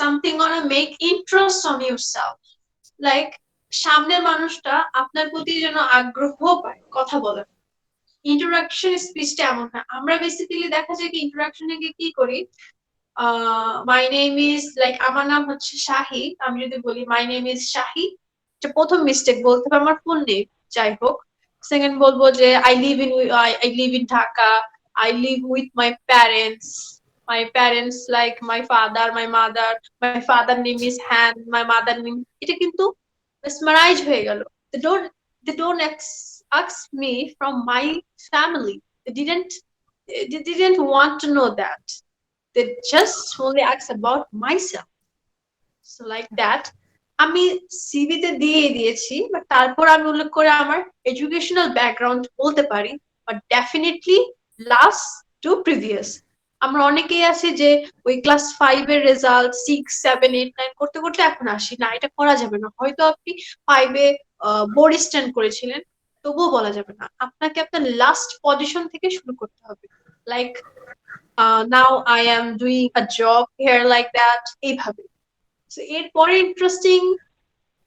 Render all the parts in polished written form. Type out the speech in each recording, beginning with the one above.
something gonna make interest on yourself, like সামনের মানুষটা আপনার প্রতি যেন আগ্রহ পায় কথা বলার। ইন্টারাকশন স্পিচটা এমন না, আমরা বেসিক্যালি দেখা যায় কি ইন্টারাকশনে গিয়ে কি করি, মাই নেম ইজ লাইক আমার নাম হচ্ছে শাহি, আমি যদি বলি মাই নেম ইজ শাহি, এটা প্রথম মিস্টেক, বলতে হবে আমার ফুল নেম, যাই হোক। সেকেন্ড বলবো যে I live in Dhaka, I live with my parents, my parents like my father, my mother, my father name is Han, my mother name, এটা কিন্তু mesmerize হয়ে গেল। They don't ask me from my family, they didn't want to know that, they just only ask about myself, so like that। আমি সিভিতে দিয়ে দিয়েছি, but তারপর আমি উল্লেখ করে আমার এডুকেশনাল ব্যাকগ্রাউন্ড বলতে পারি, but definitely last two previous. আমরা অনেকেই আছি যে ওই ক্লাস 5 এর রেজাল্ট 6 7 8 9 করতে করতে এখন আসি না, এটা করা যাবে না। হয়তো আপনি 5 এ বোর্ড স্ট্যান্ড করেছিলেন, তবুও বলা যাবে না, আপনাকে আপনার লাস্ট পজিশন থেকে শুরু করতে হবে, like now I am doing a job here like that, এইভাবে। এরপরে ইন্টারেস্টিং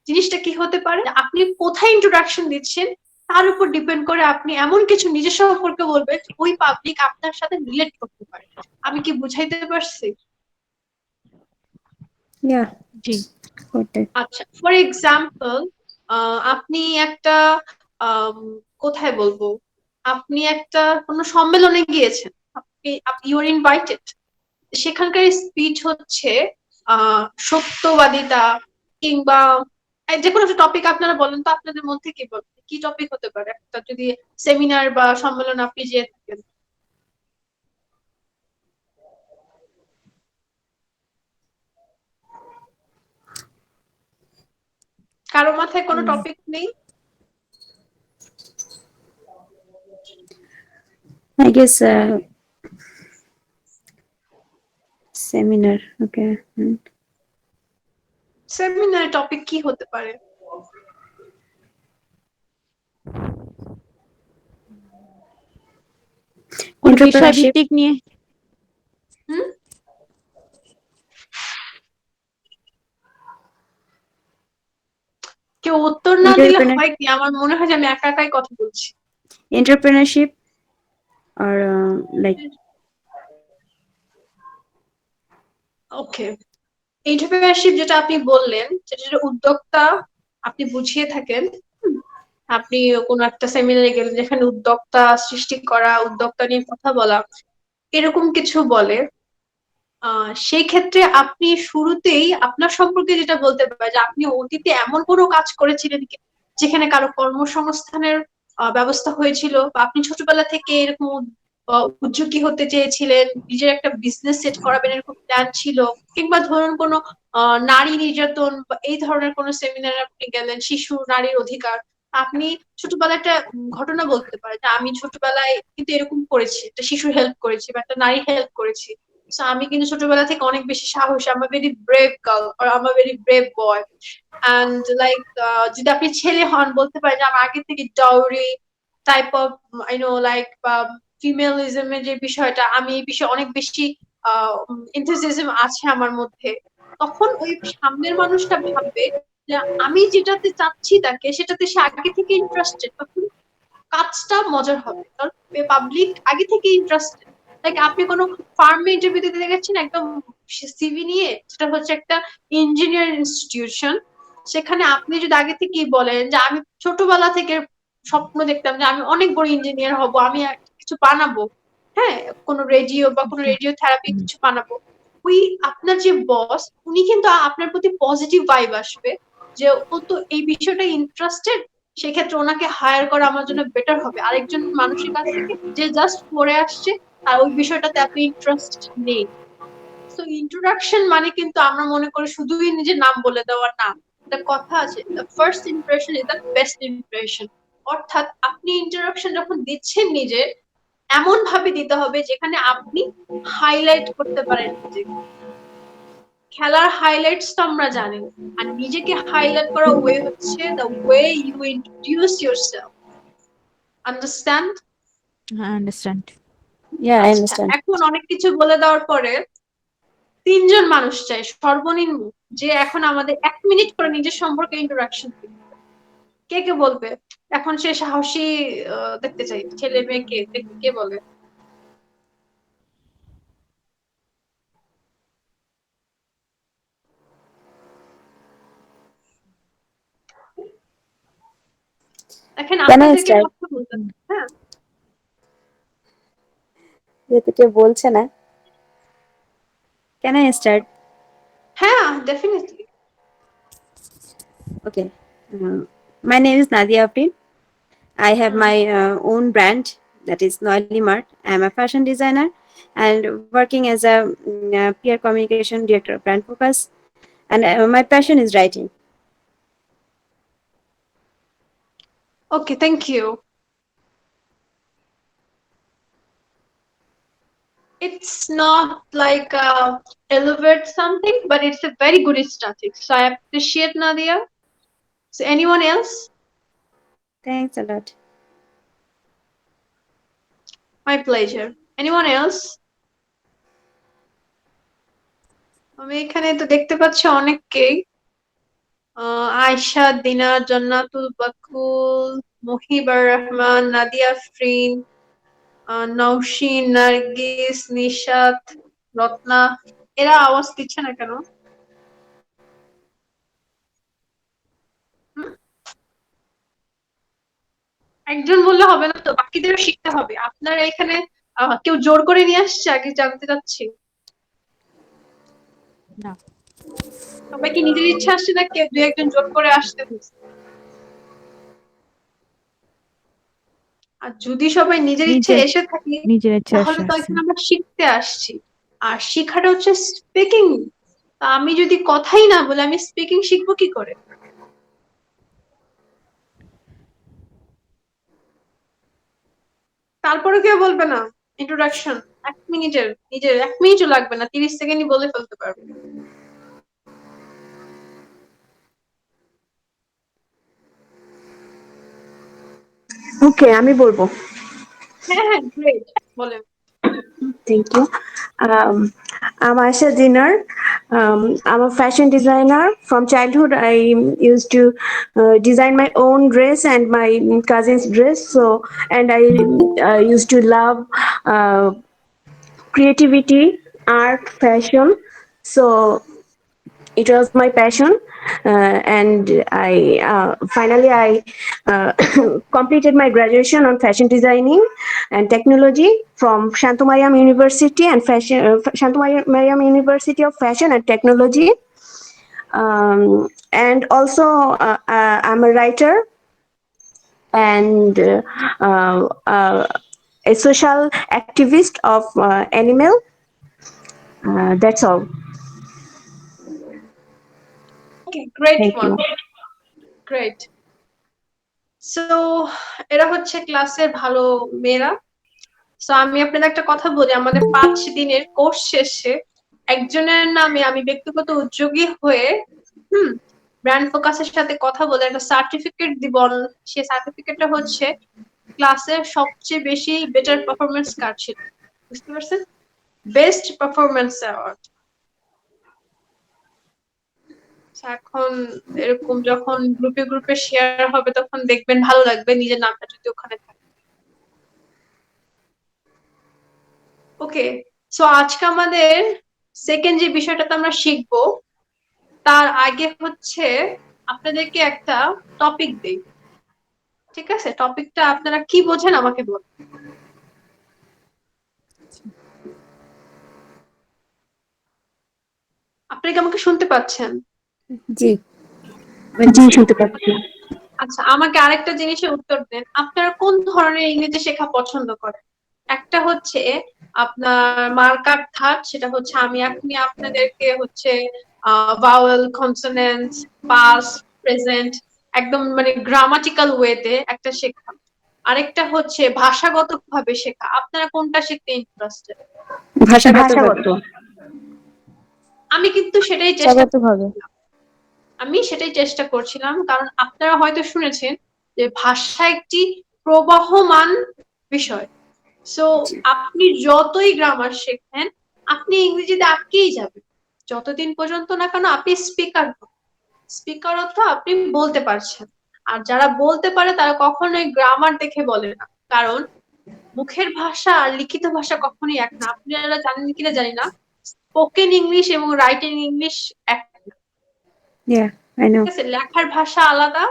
জিনিসটা কি হতে পারে, আপনি কোথায় ইন্ট্রোডাকশন দিচ্ছেন তার উপর ডিপেন্ড করে আপনি এমন কিছু নিজের সম্পর্কে বলবেন ওই পাবলিক আপনার সাথে রিলেট করতে পারে। আমি কি বুঝাইতে পারছি? জি। আচ্ছা, ফর এক্সাম্পল আপনি একটা কোথায় বলবো, আপনি একটা কোনো সম্মেলনে গিয়েছেন, আপনি ইউ আর ইনভাইটেড, সেখানকার স্পিচ হচ্ছে সত্যবাদিতা, কিংবা যে কোনো একটা টপিক আপনারা বলেন তো, আপনাদের মধ্যে কি বলবেন, কি টপিক হতে পারে একটা, যদি সেমিনার বা সম্মেলন আপনি যেয়ে থাকেন? কারো মাথায় কোনো টপিক নেই? I guess seminar. Okay. Seminar topic কি হতে পারে? কোন বিষয় ভিত্তিক নিয়ে? কেউ উত্তর না দিলে হয় কি, আমার মনে হয় যে আমি একা একাই কথা বলছি। Entrepreneurship or like okay, entrepreneurship যেটা আপনি বললেন, যেটা উদ্যোক্তা আপনি বুঝিয়ে থাকেন, আপনি কোনো একটা সেমিনারে গেলেন যেখানে উদ্যোক্তা সৃষ্টি করা, উদ্যোক্তা নিয়ে কথা বলা, এরকম কিছু বলে, সেই ক্ষেত্রে আপনি শুরুতেই আপনার সম্পর্কে যেটা বলতে পারেন যে আপনি অতীতে এমন কোনো কাজ করেছিলেন যেখানে কারো কর্মসংস্থানের ব্যবস্থা হয়েছিল, বা আপনি ছোটবেলা থেকে এরকম উদ্যোগী হতে চেয়েছিলেন, নিজের একটা বিজনেস সেট করাবেন এরকম প্ল্যান ছিল, কিংবা ধরুন কোনো নারী নির্যাতন বা এই ধরনের কোনো সেমিনারে আপনি গেলেন, শিশু নারীর অধিকার, আপনি ছোটবেলায় একটা ঘটনা বলতে পারেন যে আমি ছোটবেলায় কিন্তু এরকম করেছি, একটা শিশুর হেল্প করেছি বা একটা নারী হেল্প করেছি। আমি কিন্তু ছোটবেলা থেকে অনেক বেশি সাহসী, আমার ভেরি ব্রেভ গার্ল আর আমার very brave boy. And like যদি আপনি ছেলে হন বলতে পারেন যে আমার আগে থেকে ডাউরি টাইপ অফ লাইক ফিমেলিজমের যে বিষয়টা, আমি এই বিষয়ে অনেক বেশি এনথুসিয়াজম আছে আমার মধ্যে। তখন ওই সামনের মানুষটা ভাববে যে আমি যেটাতে চাচ্ছি তাকে সেটাতে সে আগে থেকে ইন্টারেস্টেড, তখন কাজটা মজার হবে, কারণ পাবলিক আগে থেকে ইন্টারেস্টেড। লাইক আপনি কোনো ফার্মে ইন্টারভিউ দিতে গেছেন একদম সিভি নিয়ে, সেটা হচ্ছে একটা ইঞ্জিনিয়ারিং ইনস্টিটিউশন, সেখানে আপনি যদি আগে থেকেই বলেন যে আমি ছোটবেলা থেকে স্বপ্ন দেখতাম যে আমি অনেক বড় ইঞ্জিনিয়ার হব, আমি কিছু বানাবো, হ্যাঁ কোনো রেডিও বা কোনো রেডিও থেরাপি কিছু বানাবো, ওই আপনার যে বস উনি কিন্তু আপনার প্রতি পজিটিভ ভাইব আসবে যে ও তো এই বিষয়টা ইন্টারেস্টেড, সেক্ষেত্রে ওনাকে হায়ার করা আমার জন্য বেটার হবে আরেকজন মানুষের কাছ থেকে যে জাস্ট পড়ে আসছে আর ওই বিষয়টাতে আপনি ইন্টারেস্ট নেই। তো ইন্ট্রোডাকশন মানে কিন্তু আমরা মনে করি শুধুই নিজের নাম বলে দেওয়া না, একটা কথা আছে the first impression is the best impression. অর্থাৎ আপনি ইন্ট্রোডাকশন যখন দিচ্ছেন নিজের, এমন ভাবে দিতে হবে যেখানে আপনি হাইলাইট করতে পারেন নিজেকে। খেলার হাইলাইটস তো আমরা জানি, আর নিজেকে হাইলাইট করা ওয়ে হচ্ছে the way you introduce yourself. Understand? Understand. Yeah, I understand. এখন অনেক কিছু বলে দেওয়ার পরে তিনজন মানুষ চাই সর্বনিম্ন, যে এখন আমাদের 1 মিনিট করে নিজের সম্পর্কে ইন্ট্রোডাকশন দিবে। কে কে বলবে? এখন সে সাহসী দেখতে চাই, ছেলে মেয়ে কে দেখতে, কে বলে? দেখেন Can I আপনাদেরকে start? কথা বলতে হবে, হ্যাঁ যেহেতু কেউ বলছে না, can I start? হ্যাঁ definitely. Okay. My name is Nadia Afrin. I have my own brand, that is Noily Mart. I am a fashion designer and working as a peer communication director of Brand Focus. And my passion is writing. Okay, thank you. It's not like elevate something, but it's a very good starting. So I appreciate Nadia. So anyone else? Thanks a lot. My pleasure. Anyone else? আমি এখানে তো দেখতে পাচ্ছি অনেককেই। আয়শা, দিনা, জান্নাতুল বাকুল, মুহিবার রহমান, নাদিয়া আফরিন, নওশিন, নার্গিস, নিশাত, রত্না। এরা আওয়াজ দিচ্ছে না কেন? হুম? একজন বললে হবে না তো, বাকিদেরও শিখতে হবে। আপনারা এখানে কেউ জোর করে নিয়ে আসছে আগে জানতে চাচ্ছি। না। সবাই কি নিজের ইচ্ছা আসছে, না কেউ দু একজন জোর করে আসতে হয়েছে? আর যদি সবাই নিজের ইচ্ছে এসে থাকি, তাহলে তো এখানে আমরা শিখতে আসছি। আর শিখাটা হচ্ছে স্পিকিং। তা আমি যদি কথাই না বলে আমি স্পিকিং শিখবো কি করে? তারপরে কেউ বলবে না ইন্ট্রোডাকশন 1 মিনিটের, নিজের 1 মিনিটও লাগবে না, 30 সেকেন্ডই বলে ফেলতে পারবে। ওকে, আমি বলবো। হ্যাঁ হ্যাঁ, গ্রেট, বলেন। Thank you. I'm Asha Dinar. I'm a fashion designer. From childhood, I used to design my own dress and my cousin's dress. And I used to love uh, creativity, art, fashion. So it was my passion, and I finally I completed my graduation on fashion designing and technology from Shantamariam University and Shantamariam University of Fashion and Technology. And also I'm a writer and a social activist of animal. That's all. Okay, great Thank one, you. Great. So এরা হচ্ছে ক্লাসের ভালো মেয়েরা। So আমি আপনাদের একটা কথা বলি, আমাদের 5 দিনের কোর্স শেষে একজনের নামে আমি ব্যক্তিগত উদ্যোগী হয়ে ব্র্যান্ড ফোকাসের সাথে কথা বলে একটা সার্টিফিকেট দিব। সেই সার্টিফিকেটটা হচ্ছে ক্লাসের সবচেয়ে বেশি বেটার পারফরমেন্স কার ছিল, বুঝতে পারছেন? Best performance award. এখন এরকম যখন গ্রুপে গ্রুপে শেয়ার হবে তখন দেখবেন ভালো লাগবে, নিজের নামটা যদি ওখানে থাকে। ওকে, সো আজকে আমাদের সেকেন্ড যে বিষয়টাতে আমরা শিখবো, তার আগে হচ্ছে আপনাদেরকে একটা টপিক দেই। ঠিক আছে, টপিকটা আপনারা কি বোঝেন আমাকে বলুন। আপনি কি আমাকে শুনতে পাচ্ছেন? জি। জি, শুনতে পাচ্ছি। আচ্ছা, আমাকে আরেকটা জিনিসের উত্তর দেন, আপনারা কোন ধরনের ইংরেজি শেখা পছন্দ করেন? একটা হচ্ছে আপনার মার্কার থাট, সেটা হচ্ছে আমি এখনই আপনাদেরকে হচ্ছে ভাওয়েল, কনসোনেন্টস, পাস্ট, প্রেজেন্ট একদম মানে গ্রামাটিক্যাল ওয়েতে একটা শেখা। আরেকটা হচ্ছে ভাষাগত ভাবে শেখা। আপনারা কোনটা শিখতে ইন্টারেস্টেড? ভাষাগত। আমি কিন্তু সেটাই চেষ্টা করছিলাম, আমি সেটাই চেষ্টা করছিলাম, কারণ আপনারা হয়তো শুনেছেন যে ভাষা একটি প্রবাহমান বিষয়। সো আপনি যতই গ্রামার শেখেন, আপনি ইংরেজিতে আটকেই যাবেন। যতদিন পর্যন্ত না কেন আপনি স্পিকার, স্পিকার অর্থ আপনি বলতে পারছেন। আর যারা বলতে পারে তারা কখনোই গ্রামার দেখে বলে না, কারণ মুখের ভাষা আর লিখিত ভাষা কখনোই এক না। আপনারা জানেন কিনা জানি না, স্পোকেন ইংলিশ এবং রাইটিং ইংলিশ এক না। Yeah, I ঠিক know. আছে, লেখার ভাষা আলাদা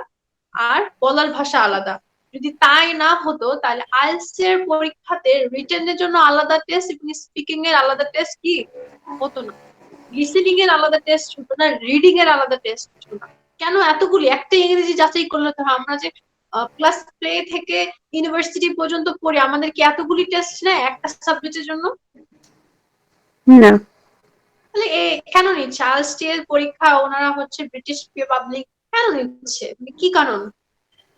আর বলার ভাষা আলাদা। যদি তাই না হতো তাহলে আইএলটিএস এর পরীক্ষাতে রিটেন এর জন্য আলাদা টেস্ট এবং স্পিকিং এর আলাদা টেস্ট কি হতো না, লিসেনিং এর আলাদা টেস্ট হতো না, রিডিং এর আলাদা টেস্ট হতো না। কেন এতগুলি? একটা ইংরেজি যাচাই করলে তো হয়। আমরা যে ক্লাস প্লে থেকে ইউনিভার্সিটি পর্যন্ত পড়ি, আমাদের কি এতগুলি টেস্ট নেয় একটা সাবজেক্টের জন্য? No. তাহলে কেন নিচ্ছে আইএলটিএস এর পরীক্ষা? ওনারা হচ্ছে ব্রিটিশ পাবলিক, কেন নিচ্ছে? কি কারণ?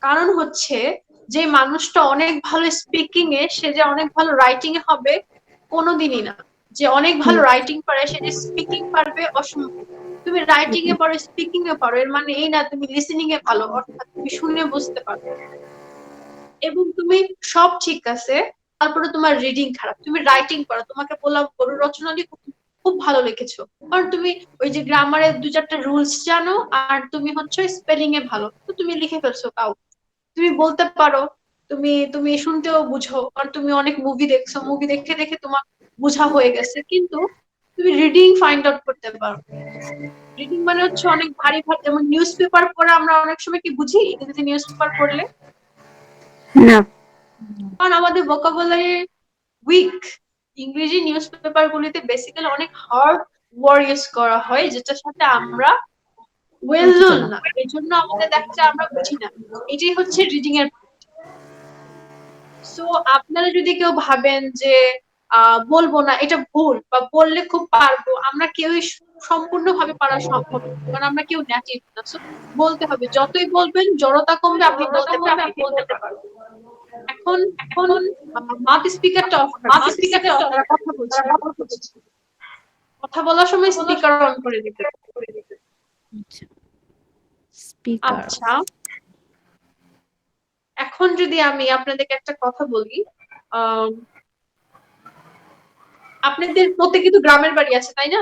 কারণ হচ্ছে যে মানুষটা অনেক ভালো স্পিকিং এ, সে যে অনেক ভালো রাইটিং এ হবে কোনোদিনই না। যে অনেক ভালো রাইটিং পারে সে যে স্পিকিং পারবে, অসম্ভব। তুমি রাইটিং এ পারো, স্পিকিং এ পারো, এর মানে এই না তুমি লিসেনিং এ ভালো, অর্থাৎ তুমি শুনে বুঝতে পারো। এবং তুমি সব ঠিক আছে, তারপরে তোমার রিডিং খারাপ, তুমি রাইটিং পারো, তোমাকে বললাম গরু রচনাটি খুব ভালো লিখেছো, কারণ তুমি ওই যে গ্রামারের 2-4টা রুলস জানো, আর তুমি হচ্ছে স্পেলিং এ ভালো, তো তুমি লিখে ফেলছো কাউ। তুমি বলতে পারো, তুমি তুমি শুনতেও বুঝো, কারণ তুমি অনেক মুভি দেখছো, মুভি দেখে দেখে তোমার বোঝা হয়ে গেছে। কিন্তু তুমি রিডিং ফাইন্ড আউট করতে পারো। রিডিং মানে হচ্ছে অনেক ভারী ভারী, যেমন নিউজ পেপার পড়ে আমরা অনেক সময় কি বুঝি ইংরেজি নিউজ পেপার পড়লে? No. কারণ আমাদের ভোকাবুলারি উইক। ইংরেজি নিউজ পেপার গুলিতে বেসিক্যালি অনেক হার্ড ওয়ার্ড ইউজ করা হয়, যেটার সাথে আমরা ওয়েল নোন না, এই জন্য আমাদের দেখা যায় আমরা বুঝি না। এটাই হচ্ছে রিডিং এর। সো আপনারা যদি কেউ ভাবেন যে বলবো না, এটা ভুল, বা বললে খুব পারবো, আমরা কেউই সম্পূর্ণভাবে পারা সম্ভব না, কারণ আমরা কেউ নেটিভ না। সো বলতে হবে, যতই বলবেন জড়তা কমবে, আপনি বলতে পারবেন, বলতে পারবেন। এখন এখন মাউথ স্পিকারটা অফ করেন, মাউথ স্পিকারটা যারা কথা বলছে, কথা বলার সময় স্পিকার অন করে দিতে। স্পিকার। আচ্ছা, এখন যদি আমি আপনাদেরকে একটা কথা বলি, আহ আপনাদের প্রত্যেকে তো গ্রামের বাড়ি আছে, তাই না?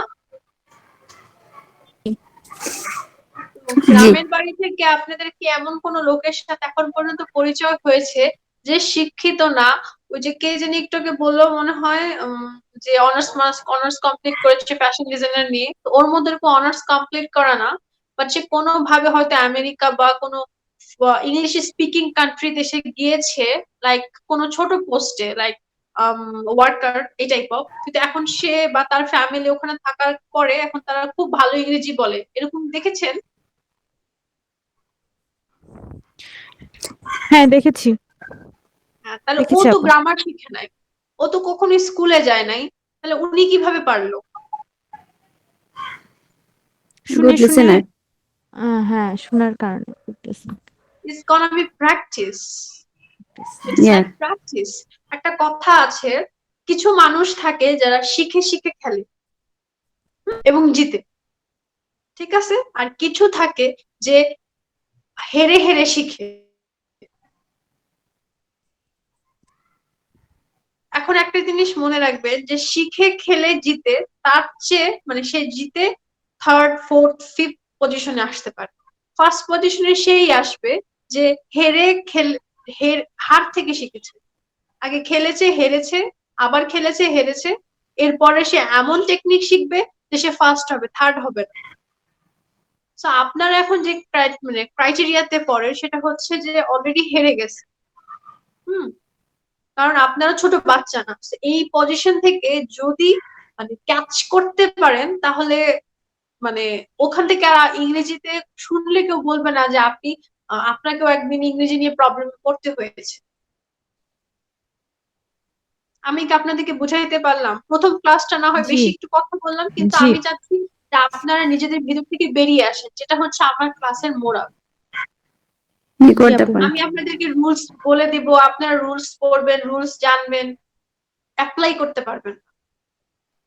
গ্রামের বাড়ি থেকে আপনাদের কি এমন কোন লোকের সাথে এখন পর্যন্ত পরিচয় হয়েছে যে শিক্ষিত না? ওই যে কে জানি একটু আগে বললো মনে হয়, যে অনার্স কমপ্লিট করেছে ফ্যাশন ডিজাইনার নিয়ে, তো ওর মধ্যে এরকম অনার্স কমপ্লিট করা না, বাট সে কোনো ভাবে হয়তো আমেরিকা বা কোনো ইংলিশ স্পিকিং কান্ট্রিতে সে গিয়েছে, লাইক কোনো ছোট পোস্টে, লাইক ওয়ার্কার, এই টাইপ অফ, কিন্তু এখন সে বা তার ফ্যামিলি ওখানে থাকার পরে এখন তারা খুব ভালো ইংরেজি বলে, এরকম দেখেছেন? হ্যাঁ, দেখেছি। হ্যাঁ, তাহলে ও দেখেছি তো আপু। গ্রামার শিখে নাই, ও তো কখনো স্কুলে যায় নাই, তাহলে উনি কিভাবে পারলো? শুনে Good শুনে listener. হ্যাঁ, শোনার কারণে করতেছি। It's গনা B practice, it's Yeah. Like practice. একটা কথা আছে, কিছু মানুষ থাকে যারা শিখে শিখে খেলে এবং জিতে, ঠিক আছে, আর কিছু থাকে যে হেরে হেরে শিখে। এখন একটা জিনিস মনে রাখবেন, যে শিখে খেলে জিতে, তার চেয়ে মানে সে জিতে থার্ড, ফোর্থ, ফিফথ পজিশনে আসতে পারে। ফার্স্ট পজিশনে সেই আসবে যে হেরে হার থেকে শিখেছে, আগে খেলেছে হেরেছে, আবার খেলেছে হেরেছে, এরপরে সে এমন টেকনিক শিখবে যে সে ফার্স্ট হবে, থার্ড হবে না। তো আপনারা এখন যে মানে ক্রাইটেরিয়াতে পড়ে সেটা হচ্ছে যে অলরেডি হেরে গেছে। কারণ আপনারা ছোট বাচ্চা না, এই পজিশন থেকে যদি মানে ক্যাচ করতে পারেন, তাহলে মানে ওখান থেকে আর ইংরেজিতে শুনলে কেউ বলবে না যে আপনি আপনাকেও একদিন ইংরেজি নিয়ে প্রবলেম করতে হয়েছে। আমি কি আপনাদেরকে বুঝাইতে পারলাম? প্রথম ক্লাসটা না হয় জি বেশি একটু কথা বললাম, কিন্তু জি আমি চাচ্ছি যে আপনারা নিজেদের ভিতর থেকে বেরিয়ে আসেন, যেটা হচ্ছে আমার ক্লাসের মোড়া। You জি got the আপু। point. আমি আপনাদেরকে রুলস বলে দিব, আপনারা রুলস পড়বেন, রুলস জানবেন, অ্যাপ্লাই করতে পারবেন।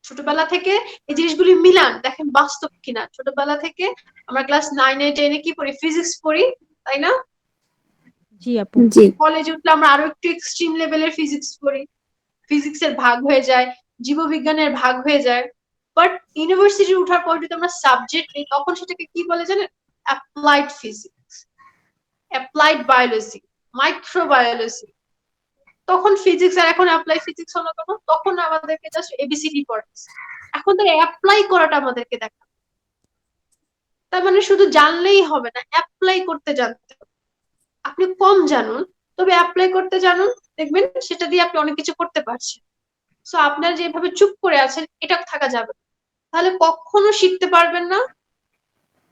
ছোটবেলা থেকে এই জিনিসগুলি মিলান, দেখেন বাস্তব কিনা। ছোটবেলা থেকে আমরা ক্লাস 9-10 কি পড়ি? ফিজিক্স পড়ি, তাই না? জি আপু। জি। কলেজে উঠলে আমরা আরো একটু এক্সট্রিম লেভেলের ফিজিক্স পড়ি, ফিজিক্সের ভাগ হয়ে যায়, জীববিজ্ঞানের ভাগ হয়ে যায়। বাট ইউনিভার্সিটি উঠার পর যদি আমরা সাবজেক্ট নিই তখন সেটাকে কি বলে জানেন? Applied physics, applied biology, microbiology. তখন ফিজিক্স আর এখন অ্যাপ্লাই ফিজিক্স হলো কেন? তখন আমাদেরকে জাস্ট এবিসিডি পড়াচ্ছে, এখন তো অ্যাপ্লাই করাটা আমাদেরকে দেখা। তার মানে শুধু জানলেই হবে না, অ্যাপ্লাই করতে জানতে হবে। আপনি কম জানুন তবে অ্যাপ্লাই করতে জানুন, দেখবেন সেটা দিয়ে আপনি অনেক কিছু করতে পারছেন। সো আপনার যেভাবে চুপ করে আছেন এটা থাকা যাবে না। তাহলে কখনো শিখতে পারবেন না।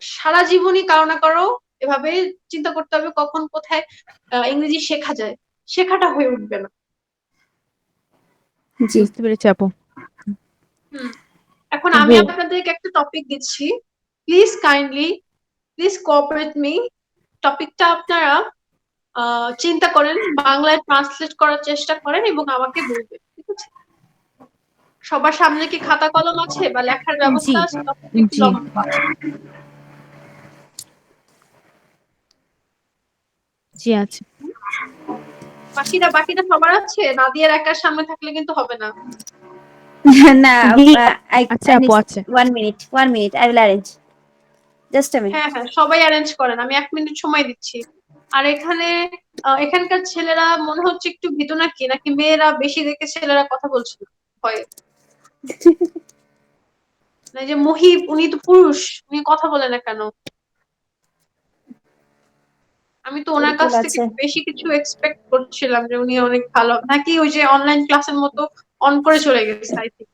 সারা জীবনই কারো না কারো এভাবে চিন্তা করতে হবে কখন কোথায় ইংরেজি শেখা যায়, শেখাটা হয়ে উঠবে না। জি বুঝতে পেরেছি আপু। হুম। এখন আমি আপনাদেরকে একটা টপিক দিচ্ছি, প্লিজ কোঅপারেট মি। টপিকটা আপনারা চিন্তা করেন, বাংলায় ট্রান্সলেট করার চেষ্টা করেন এবং আমাকে বলবেন, ঠিক আছে? সবার সামনে কি খাতা কলম আছে বা লেখার ব্যবস্থা জি আছে? টপিকটা একটু জি লম্বা। জি আছে। বাকিটা সবার আছে, নাদিয়ার একার সামনে থাকলে কিন্তু হবে না। না, আচ্ছা I আপু need আছে। 1 minute. 1 minute. I will arrange. Just a minute. হ্যাঁ হ্যাঁ, সবাই অ্যারেঞ্জ করেন, আমি 1 মিনিট সময় দিচ্ছি। আর এখানে এখানকার ছেলেরা মনে হচ্ছে একটু ভীতু, নাকি নাকি মেয়েরা বেশি দেখে ছেলেরা কথা বলছে না ভয়ে? না, এই যে মহিব, উনি তো পুরুষ, উনি কথা বলে না কেন? আমি তো ওনার কাছ বিলকুল থেকে আছে। বেশি কিছু এক্সপেক্ট করছিলাম যে উনি অনেক ভালো, নাকি ওই যে অনলাইন ক্লাসের মতো অন করে চলে গেছে আই থিঙ্ক।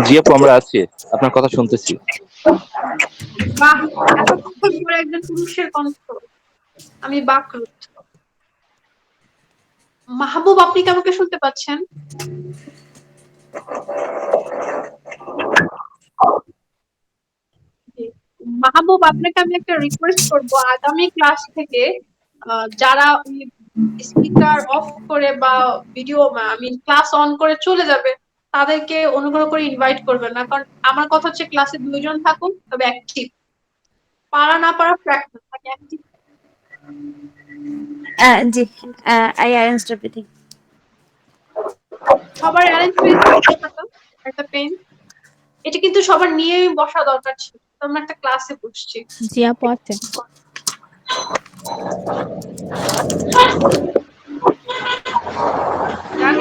জি আপু, আমরা আছি, আপনার কথা শুনতেছি। বাহ, এতক্ষণ পরে একজন পুরুষের কণ্ঠ, আমি বাকরুদ্ধ। মাহবুব, আপনি কি আমাকে শুনতে পাচ্ছেন? জি। মাহবুব, আপনাকে আমি একটা রিকোয়েস্ট করব, আগামী ক্লাস থেকে যারা স্পিকার অফ করে বা ভিডিও ক্লাস অন করে চলে যাবে তাদেরকে অনুগ্রহ করে ইনভাইট করবেন না, কারণ আমার কথা হচ্ছে ক্লাসে 2 জন থাকুন তবে অ্যাক্টিভ, পারা না পারা প্র্যাকটিস থাকে, active. G, I arranged everything. সবার অ্যারেঞ্জ হয়েছে একটা খাতা, একটা পেন? এটা কিন্তু সবার নিয়ে বসা দরকার ছিল, তো আমরা একটা ক্লাসে বসছি। জি আপু আছে। Done?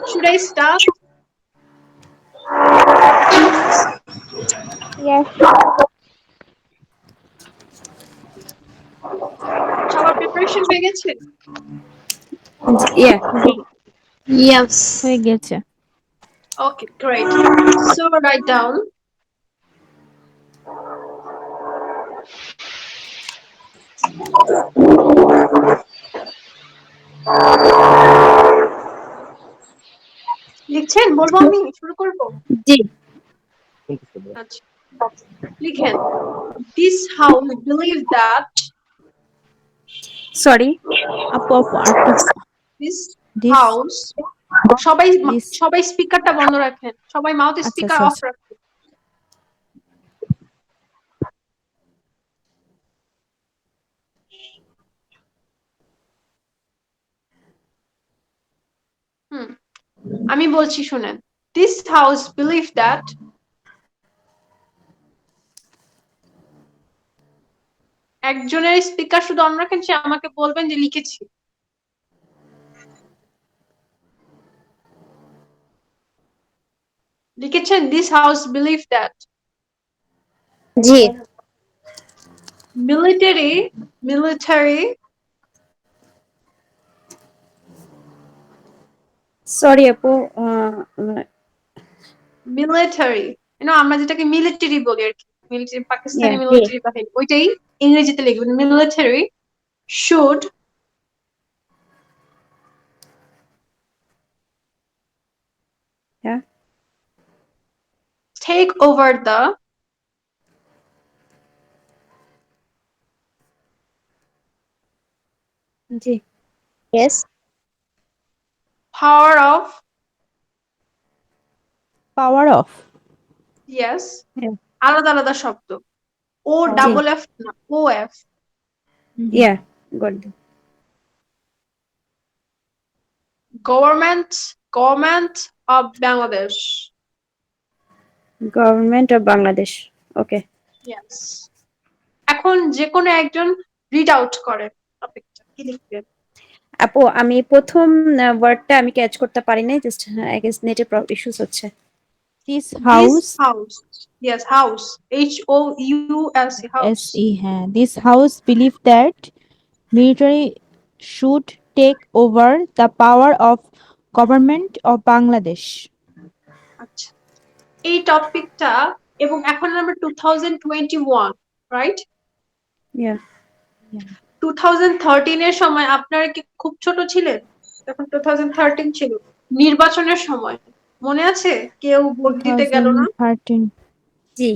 Should I start? Yes. সবার প্রিপারেশন হয়ে গেছে? Yeah. Yes. হয়ে গেছে। Okay, great. So write down লিখছেন, বলবো আমি শুরু করব? জি। আচ্ছা, লিখেন, this house believe that Sorry. আপু আপু আর একটু this দিস house, সবাই দিস সবাই স্পিকারটা বন্ধ রাখেন, সবাই মাউথ আচ্ছা স্পিকার আচ্ছা অফ আচ্ছা। রাখেন। হুম, আমি বলছি শুনেন, this house believe that একজনের স্পিকার শুধু অন রাখেন, সে আমাকে বলবেন যে লিখেছি। লিখেছেন this house believe that G. military Sorry আপু, আমরা যেটাকে মিলিটারি বলি আর কি, মিলিটারি, পাকিস্তানি yeah. মিলিটারি বাহিনী, ওইটাই ইংরেজিতে লিখবেন, military should Yeah. take over the G. Yes. power of, power of. yes, Yeah. আলাদা আলাদা শব্দ, ও জি। ডাবল এফ না, ও F, Yeah, got it. Government of Bangladesh. Government of Bangladesh. Okay. Yes. এখন যে কোনো একজন রিড আউট করেন টপিকটা কি লিখবেন? আপু আমি প্রথম ওয়ার্ডটা আমি ক্যাচ করতে পারি নাই, জাস্ট আই গেস নেটে ইস্যুস হচ্ছে। This This house, house. Yes, house. HOUSE, house. SE, হ্যাঁ, this house believe that military should take over the power of government of Bangladesh. আচ্ছা, এই টপিকটা এবং এখন আমরা 2021, রাইট? Yeah. 2013 এর সময় আপনারা কি খুব ছোট ছিলেন? তখন 2013 ছিল নির্বাচনের সময়, মনে আছে? কেউ ভোট দিতে গেল না। 2013 জি।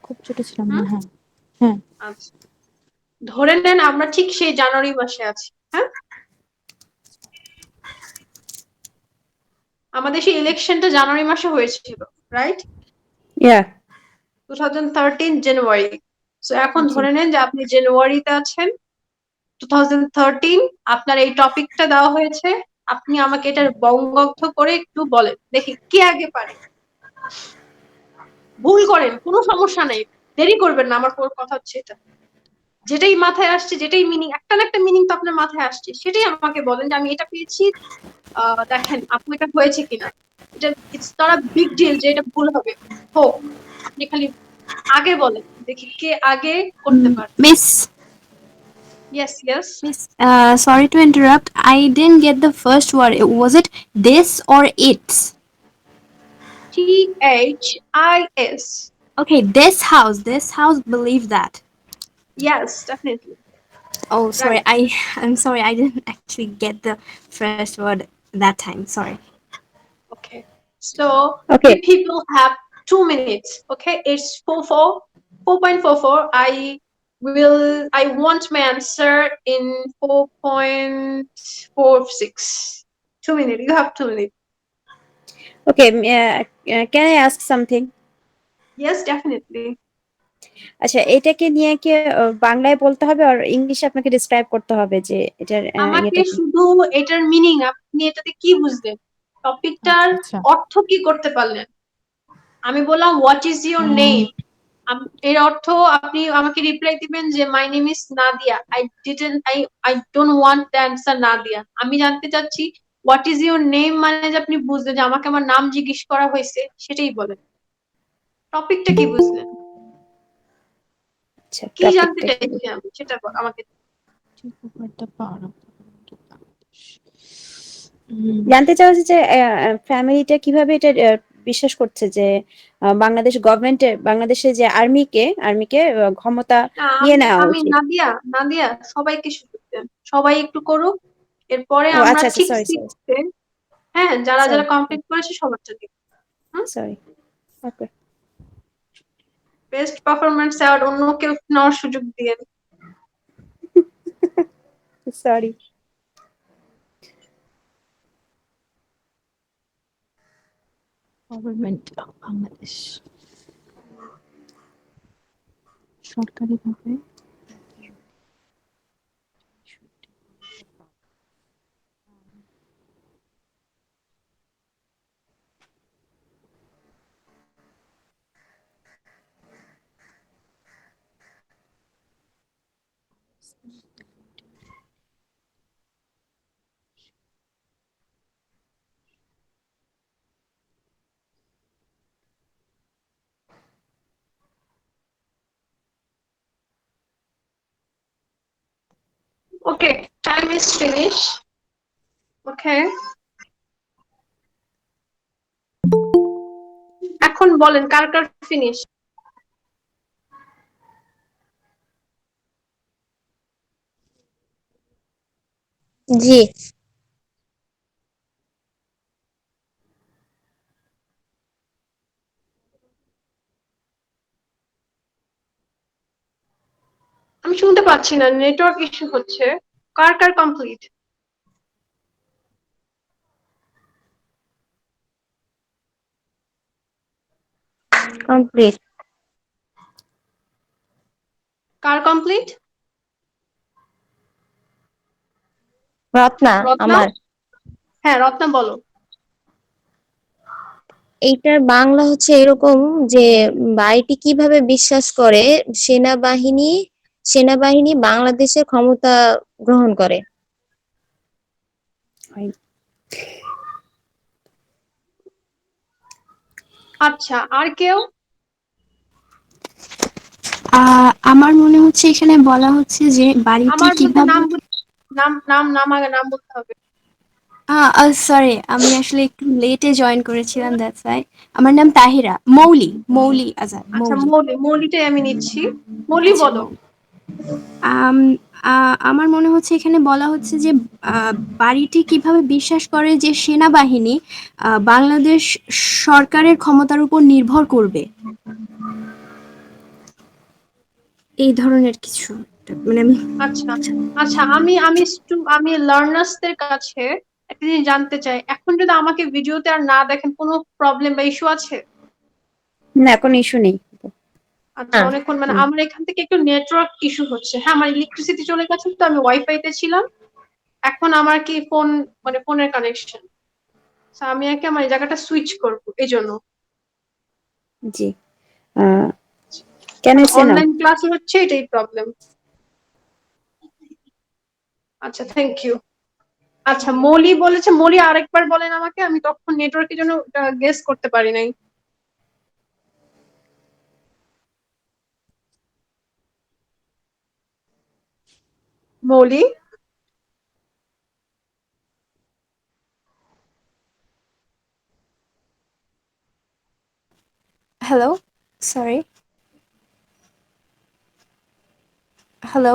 খুব ছোট ছিলাম না, হুম? হ্যাঁ হ্যাঁ। আচ্ছা, ধরে নেন আমরা ঠিক সেই জানুয়ারি মাসে আছি, হ্যাঁ? আমাদের সেই ইলেকশনটা জানুয়ারি মাসে হয়েছিল, রাইট? Yeah. 2013 জানুয়ারি। সো এখন জি। ধরে নেন যে আপনি জানুয়ারিতে আছেন, 2013, আপনার এই টপিকটা দেওয়া হয়েছে, আপনি আমাকে এটার বঙ্গাব্দ করে একটু বলেন দেখি কে আগে পারে। ভুল করেন কোনো সমস্যা নেই, দেরি করবেন না, আমার পুরো কথা হচ্ছে এটা। যেটাই মাথায় আসছে, যেটাই মিনিং, একটা না একটা মিনিং তো আপনার মাথায় আসছে, সেটাই আমাকে বলেন যে আমি এটা পেয়েছি, দেখেন আপু এটা হয়েছে কিনা। এটা it's not a big deal যে এটা ভুল হবে হোক, আপনি খালি আগে বলেন দেখি কে আগে করতে পারে। Miss, yes yes. sorry to interrupt. I didn't get the first word. Was it this or its? THIS. Okay, this house. This house believe that. Yes, definitely. Oh, sorry. Right. I'm sorry. I didn't actually get the first word that time. Sorry. Okay. So Okay. you people have 2 minutes. Okay, it's 4.44. I want my answer in 4.46. 2 minutes. You have 2 minutes. Okay, can I ask something? Yes, definitely. আচ্ছা, এটাকে নিয়ে কি বাংলায় বলতে হবে আর ইংলিশে আপনাকে describe করতে হবে যে এটার আমাকে ইয়েটা কি? শুধু এটার মিনিং, আপনি এটাতে কি বুঝলেন, টপিকটার আচ্ছা। অর্থ কি করতে পারলেন। আমি বললাম হোয়াট ইজ ইউর নেম, এর অর্থ আপনি আমাকে রিপ্লাই দিবেন যে my name is Nadia. I don't want the answer Nadia. আমি জানতে চাচ্ছি হোয়াট ইজ ইউর নেম, মানে যে আপনি বুঝলেন যে আমাকে আমার নাম জিজ্ঞেস করা হয়েছে, সেটাই বলেন। টপিকটা কি বুঝলেন, আচ্ছা, কি জানতে টপিকটা কি? চাইছি আমি সেটা আমাকে। Take over the power of Bangladesh. জানতে চাওয়া যে ফ্যামিলিটা কিভাবে এটা বিশ্বাস করছে যে বাংলাদেশ গভর্নমেন্টের, বাংলাদেশের যে আর্মিকে ক্ষমতা না, নিয়ে নেওয়া আমি উচিত। নাদিয়া সবাইকে সুযোগ দেন, সবাই একটু করুক, এরপরে ও আমরা আচ্ছা আচ্ছা, ঠিক সরি সরি সিক্সে, হ্যাঁ যারা যারা সরি কমপ্লিট করেছে সবারটা দিন। সরি। ওকে, বেস্ট পারফরমেন্স অ্যাওয়ার্ড অন্য কেউ নেওয়ার সুযোগ দিয়ে। সরি। Government of Bangladesh. সরকারিভাবে ওকে, টাইম ইজ ফিনিশ। ওকে, এখন বলেন কার কার ফিনিশ। জি। আমি শুনতে পাচ্ছি না, নেটওয়ার্ক ইস্যু হচ্ছে। কার কার কমপ্লিট? কমপ্লিট। কার কমপ্লিট? রত্না রত্না? আমার। হ্যাঁ, রত্না বলো। এইটার বাংলা হচ্ছে এরকম যে বাড়িটি কিভাবে বিশ্বাস করে সেনাবাহিনী সেনাবাহিনী বাংলাদেশের ক্ষমতা গ্রহণ করে। আচ্ছা, আর কেউ? আমার মনে হচ্ছে এখানে বলা হচ্ছে যে বাড়িটি আমার বলতে কিভাবে নাম আগে নাম বলতে হবে। সরি, আমি আসলে একটু লেটে জয়েন করেছিলাম, দ্যাটস ওয়াই। আমার নাম তাহিরা। মৌলি, মৌলি আজাদ, আচ্ছা, মৌলি। মৌলিটাই আমি নিচ্ছি। মৌলি আচ্ছা, বলো। মৌলি। আম, আমার মনে হচ্ছে এখানে বলা হচ্ছে যে বাড়িটি কিভাবে বিশ্বাস করে যে সেনাবাহিনী বাংলাদেশ সরকারের ক্ষমতার উপর নির্ভর করবে, এই ধরনের কিছু একটা। মানে আমি আচ্ছা আচ্ছা, আমি লার্নার্সদের কাছে একটা জিনিস জানতে চাই। এখন যদি আমাকে ভিডিওতে আর না দেখেন, কোনো প্রবলেম বা ইস্যু আছে? না, কোনো ইস্যু নেই। আচ্ছা, হ্যাঁ। অনেকক্ষণ মানে আমার এখান থেকে একটু নেটওয়ার্ক ইস্যু হচ্ছে। হ্যাঁ, আমার ইলেকট্রিসিটি চলে গেছে, তো আমি ওয়াইফাই তে ছিলাম। এখন আমার কি ফোন, মানে ফোনের কানেকশন, আমি একে আমার এই জায়গাটা সুইচ করবো, এই জন্য। জি, can I say now? Online class হচ্ছে, এটাই প্রবলেম। আচ্ছা, থ্যাংক ইউ। আচ্ছা, মলি বলেছে। মলি আরেকবার বলেন আমাকে, আমি তখন নেটওয়ার্কের জন্য গেস করতে পারি নাই। মলি? Hello, sorry, hello.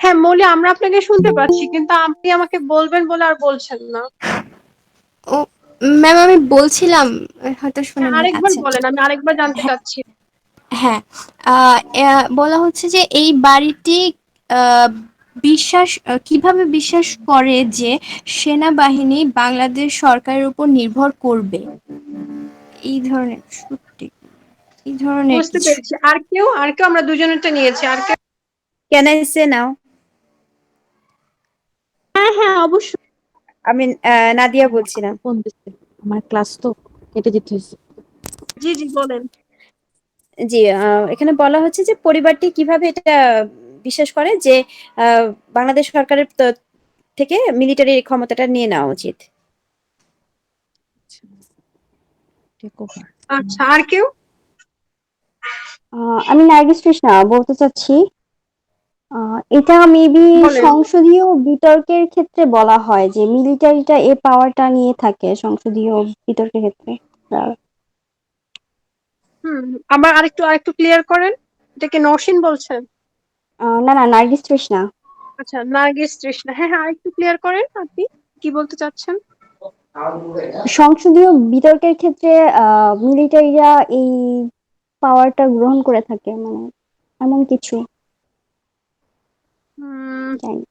হ্যাঁ মলি, আমরা আপনাকে শুনতে পাচ্ছি, কিন্তু আপনি আমাকে বলবেন বলে আর বলছেন না। ও ম্যাম, আমি বলছিলাম, হয়তো হ্যাঁ, শুনেননি। আরেকবার আচ্ছা, বলেন, আমি আরেকবার জানতে চাচ্ছি। হ্যাঁ, বলা হচ্ছে যে এই বাড়িটি আহ, কিভাবে বিশ্বাস করে যে সেনাবাহিনী বাংলাদেশ সরকারের উপর নির্ভর করবে, এই ধরনের সত্যি, এই ধরনের বুঝতে কিছু। পেরেছি। আর কেউ আমরা দুজনেরটা নিয়েছি। আর কেউ? ক্যান আই সে নাও? হ্যাঁ হ্যাঁ, অবশ্যই। আমি নাদিয়া বলছিলাম। ফোন দিচ্ছে, আমার ক্লাস তো কেটে যেতে হয়েছে। জি জি, বলেন। জি, এখানে বলা হচ্ছে যে পরিবারটি কিভাবে এটা বিশ্বাস করে যে বাংলাদেশ সরকারের থেকে মিলিটারি ক্ষমতাটা নিয়ে নেওয়া উচিত। Take over. আচ্ছা, আর কেউ? আমি নার্গিস তৃষ্ণা বলতে চাচ্ছি, এটা মেবি বলেন। সংসদীয় বিতর্কের ক্ষেত্রে বলা হয় যে মিলিটারিটা এ পাওয়ারটা নিয়ে থাকে সংসদীয় বিতর্কের ক্ষেত্রে। হুম, আবার আরেকটু ক্লিয়ার করেন। এটা কি নওশিন বলছেন? না না, নার্গিস তৃষ্ণা। আচ্ছা, নার্গিস তৃষ্ণা। হ্যাঁ হ্যাঁ, আরেকটু ক্লিয়ার করেন, আপনি কি বলতে চাচ্ছেন? সংসদীয় বিতর্কের ক্ষেত্রে মিলিটারিরা এই পাওয়ারটা গ্রহণ করে থাকে, মানে এমন কিছু হুম, জানি।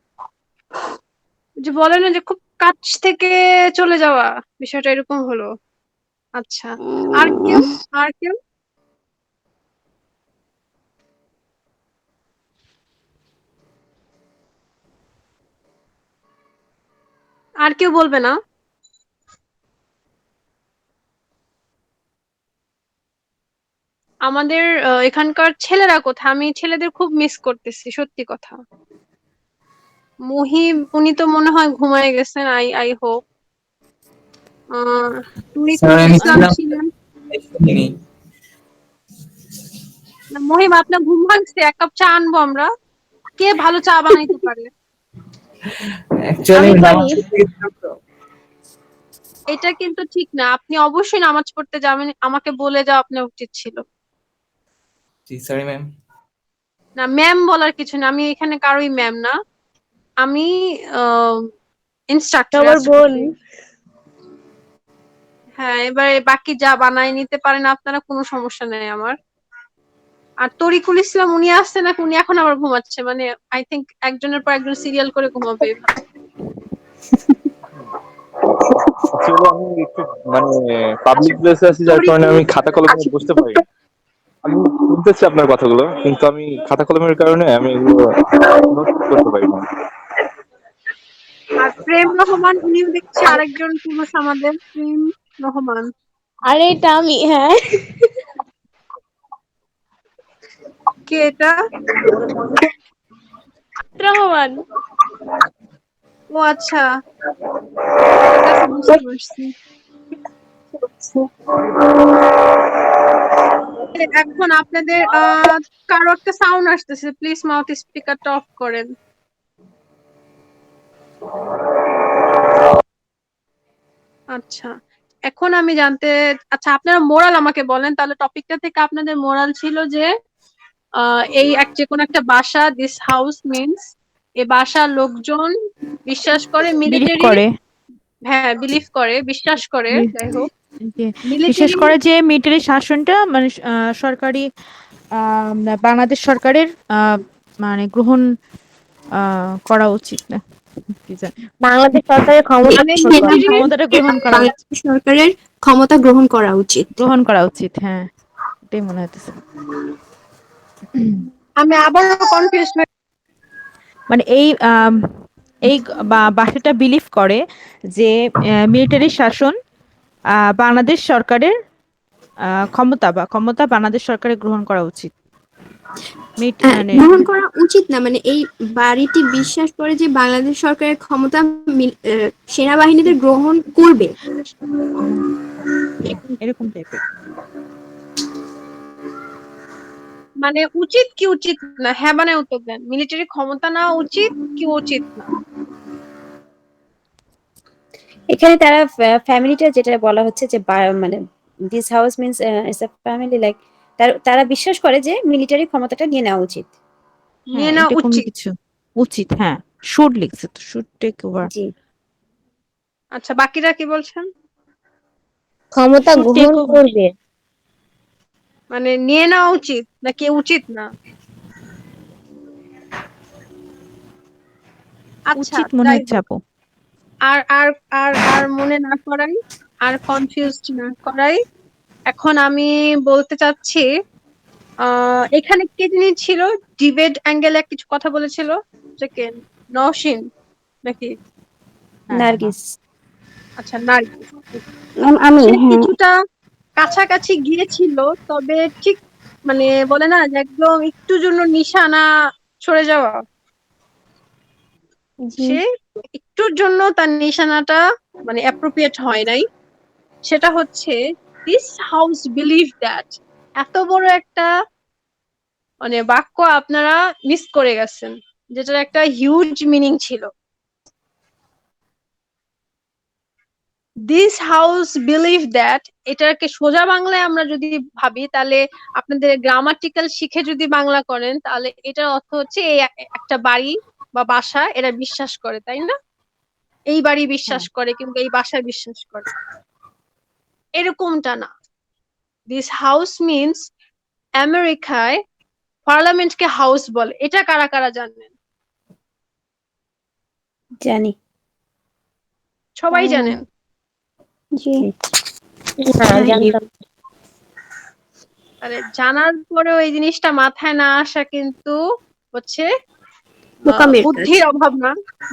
যে বলে না যে খুব কাছ থেকে চলে যাওয়া, বিষয়টা এরকম হলো। আচ্ছা, আর কেউ? উম, আর কেউ? আর কেউ বলবে না? আমাদের এখানকার ছেলেরা কোথায়? আমি ছেলেদের খুব মিস করতেছি, সত্যি কথা। মুহিব, উনি তো মনে হয় ঘুমায় গেছেন। I I hope. স্যার তুরিকুল আমি ইসলাম ছিলাম, ছিলেন। শুনিনি। না, মুহিব, আপনার ঘুম ভাঙছে? এক কাপ চা আনবো আমরা। কে ভালো চা বানাইতে পারে? অ্যাকচুয়ালি আমি পারি। নামাজ পড়তে গেছিলাম তো। এটা কিন্তু ঠিক না। আপনি অবশ্যই নামাজ পড়তে যাবেন, আমাকে বলে যাওয়া আপনার উচিত ছিল। জি সরি ম্যাম। না, ম্যাম বলার কিছু না, আমি এখানে কারোই ম্যাম না। আমি ইনস্ট্রাক্টর সবার বোন। অ্যাসোসিয়েট। হ্যাঁ, এবারে বাকি যা বানায় নিতে পারেন আপনারা, কোনো সমস্যা নেই আমার। আর তরিকুল ইসলাম, উনি আসছে না? উনি এখন আবার ঘুমাচ্ছে, মানে আই থিঙ্ক একজনের পর একজন সিরিয়াল করে ঘুমাবে এভাবে। Actually আমি একটু মানে পাবলিক আচ্ছা, প্লেসে আছি, যার কারণে তরিকুল। আমি খাতা কলমে বসতে পারি না। আমি শুনতেছি আপনার কথাগুলো, কিন্তু আমি খাতা কলমের কারণে আমি এগুলো নোট করতে পারি না। আর প্রেম রহমান উনিও দেখছি আরেকজন পুরুষ আমাদের প্রেম রহমান। আরে এটা আমি, হ্যাঁ। কে এটা? রহমান। ও আচ্ছা, ঠিক আছে, বুঝতে পারছি। এখন আপনাদের কারো একটা সাউন্ড আসতেছে, প্লিজ মাউথ স্পিকারটা অফ করেন। আচ্ছা, এখন আমি জানতে, আচ্ছা আপনারা মোরাল আমাকে বলেন তাহলে। টপিকটা থেকে আপনাদের মোরাল ছিল যে এই যে কোনো একটা বাসা, দিস হাউস মিনস, এই বাসার লোকজন বিশ্বাস করে বিলিভ মিলিটারি, করে হ্যাঁ বিলিভ করে, বিশ্বাস করে, বি- যাই হোক যে বিশেষ মিলিটারি, করে যে মিলিটারি শাসনটা মানে সরকারি বাংলাদেশ সরকারের মানে গ্রহণ করা উচিত না, কি জানি, বাংলাদেশ সরকারের ক্ষমতা মানে গ্রহণ করা। মিলিটারি, ক্ষমতাটা গ্রহণ করা উচিত, বাংলাদেশ সরকারের ক্ষমতা গ্রহণ করা উচিত। গ্রহণ করা উচিত, হ্যাঁ এটাই মনে হইতেছে। আমি আবারও কনফিউজ হয়ে, মানে এই ভাষাটা বিলিভ করে যে মিলিটারি শাসন বাংলাদেশ সরকারের ক্ষমতা বাংলাদেশ সরকারের গ্রহণ করা উচিত। মানে গ্রহণ করা উচিত না, মানে এই বাড়িটি বিশ্বাস করে যে বাংলাদেশ সরকারের ক্ষমতা সেনাবাহিনীদের গ্রহণ করবে। এরকম টাইপের। মানে উচিত কি উচিত না, হ্যাঁ মানে উত্তর দেন, মিলিটারি ক্ষমতা নেওয়া উচিত কি উচিত না? এখানে তারা ফ্যামিলিটা যেটা বলা হচ্ছে যে মানে this house means it's a family, like তারা বিশ্বাস করে যে মিলিটারি ক্ষমতাটা নিয়ে নেওয়া উচিত। হ্যাঁ নিয়ে নেওয়া এরকম উচিত। কিছু উচিত, হ্যাঁ শুড লিখছে তো, শুড টেক ওভার, জি, আচ্ছা বাকিরা কি বলছেন? ক্ষমতা শুড টেক গ্রহণ ওভার, করবে। মানে নিয়ে নেওয়া উচিত নাকি উচিত না? আচ্ছা উচিত মনে যাই হচ্ছে হোক, আপু। আর আর আর আর মনে না করাই, আর কনফিউজড না করাই, এখন আমি বলতে চাচ্ছি, এখানে কে যিনি ছিল, ডিবেট অ্যাঙ্গেলে কিছু কথা বলেছিল, যে কে, নওশিন নাকি? হ্যাঁ হ্যাঁ হ্যাঁ। নার্গিস। আচ্ছা নার্গিস। আমি, সে হ্যাঁ। কিছুটা কাছাকাছি গিয়েছিল, তবে ঠিক মানে বলে না যে একদম একটু জন্য নিশানা সরে যাওয়া, জি। সে একটুর জন্য তার নিশানাটা মানে অ্যাপ্রোপ্রিয়েট হয় নাই। সেটা হচ্ছে দিস হাউস বিলিভ দ্যাট, এত বড় একটা মানে বাক্য আপনারা মিস করে গেছেন, যেটার একটা হিউজ মিনিং ছিল। দিস হাউস বিলিভ দ্যাট, এটাকে সোজা বাংলায় আমরা যদি ভাবি, তাহলে আপনাদের গ্রামাটিক্যাল শিখে যদি বাংলা করেন, তাহলে এটার অর্থ হচ্ছে এই একটা বাড়ি বা বাসা এরা বিশ্বাস করে, তাই না? এই বাড়ি বিশ্বাস করে কিংবা এই বাসায় বিশ্বাস করে, এরকমটা না। দিস হাউস মিনস, আমেরিকায় পার্লামেন্টকে হাউস বলে, এটা কারা কারা জানেন? জানি। সবাই হ্যাঁ, জানেন। জি। হ্যাঁ, জানতাম। আরে জানার পরেও এই জিনিসটা মাথায় না আসা কিন্তু হচ্ছে বোকামির কাজ। বুদ্ধির অভাব না,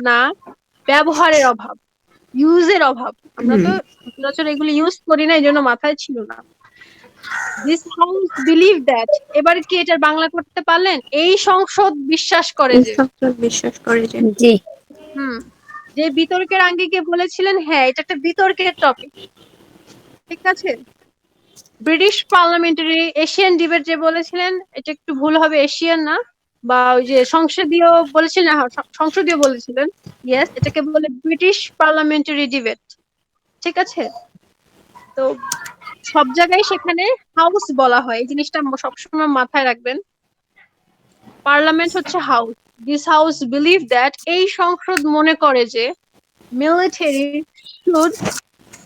না ব্যবহারের অভাব, ইউজের অভাব। আমরা তো সচরাচর এগুলো ইউজ করি না, এই জন্য মাথায় ছিল না। দিস হাউস বিলিভ দ্যাট, এবার কি এটার বাংলা করতে পারলেন? এই সংসদ বিশ্বাস করে যে, বিশ্বাস করে যে জি, হুম, যে বিতর্কের আঙ্গিকে বলেছিলেন, হ্যাঁ এটা একটা বিতর্কের টপিক, ঠিক আছে। ব্রিটিশ পার্লামেন্টারি এশিয়ান ডিবেট যে বলেছিলেন, এটা একটু ভুল হবে, এশিয়ান না, বা ওই যে সংসদীয় বলেছিলেন, হ্যাঁ, সংসদীয় বলেছিলেন, ইয়েস, এটাকে বলে ব্রিটিশ পার্লামেন্টারি ডিবেট, ঠিক আছে। তো সব জায়গায় সেখানে হাউস বলা হয়, এই জিনিসটা সবসময় মাথায় রাখবেন। পার্লামেন্ট হচ্ছে house. This house believe that, এই সংসদ মনে করে যে military should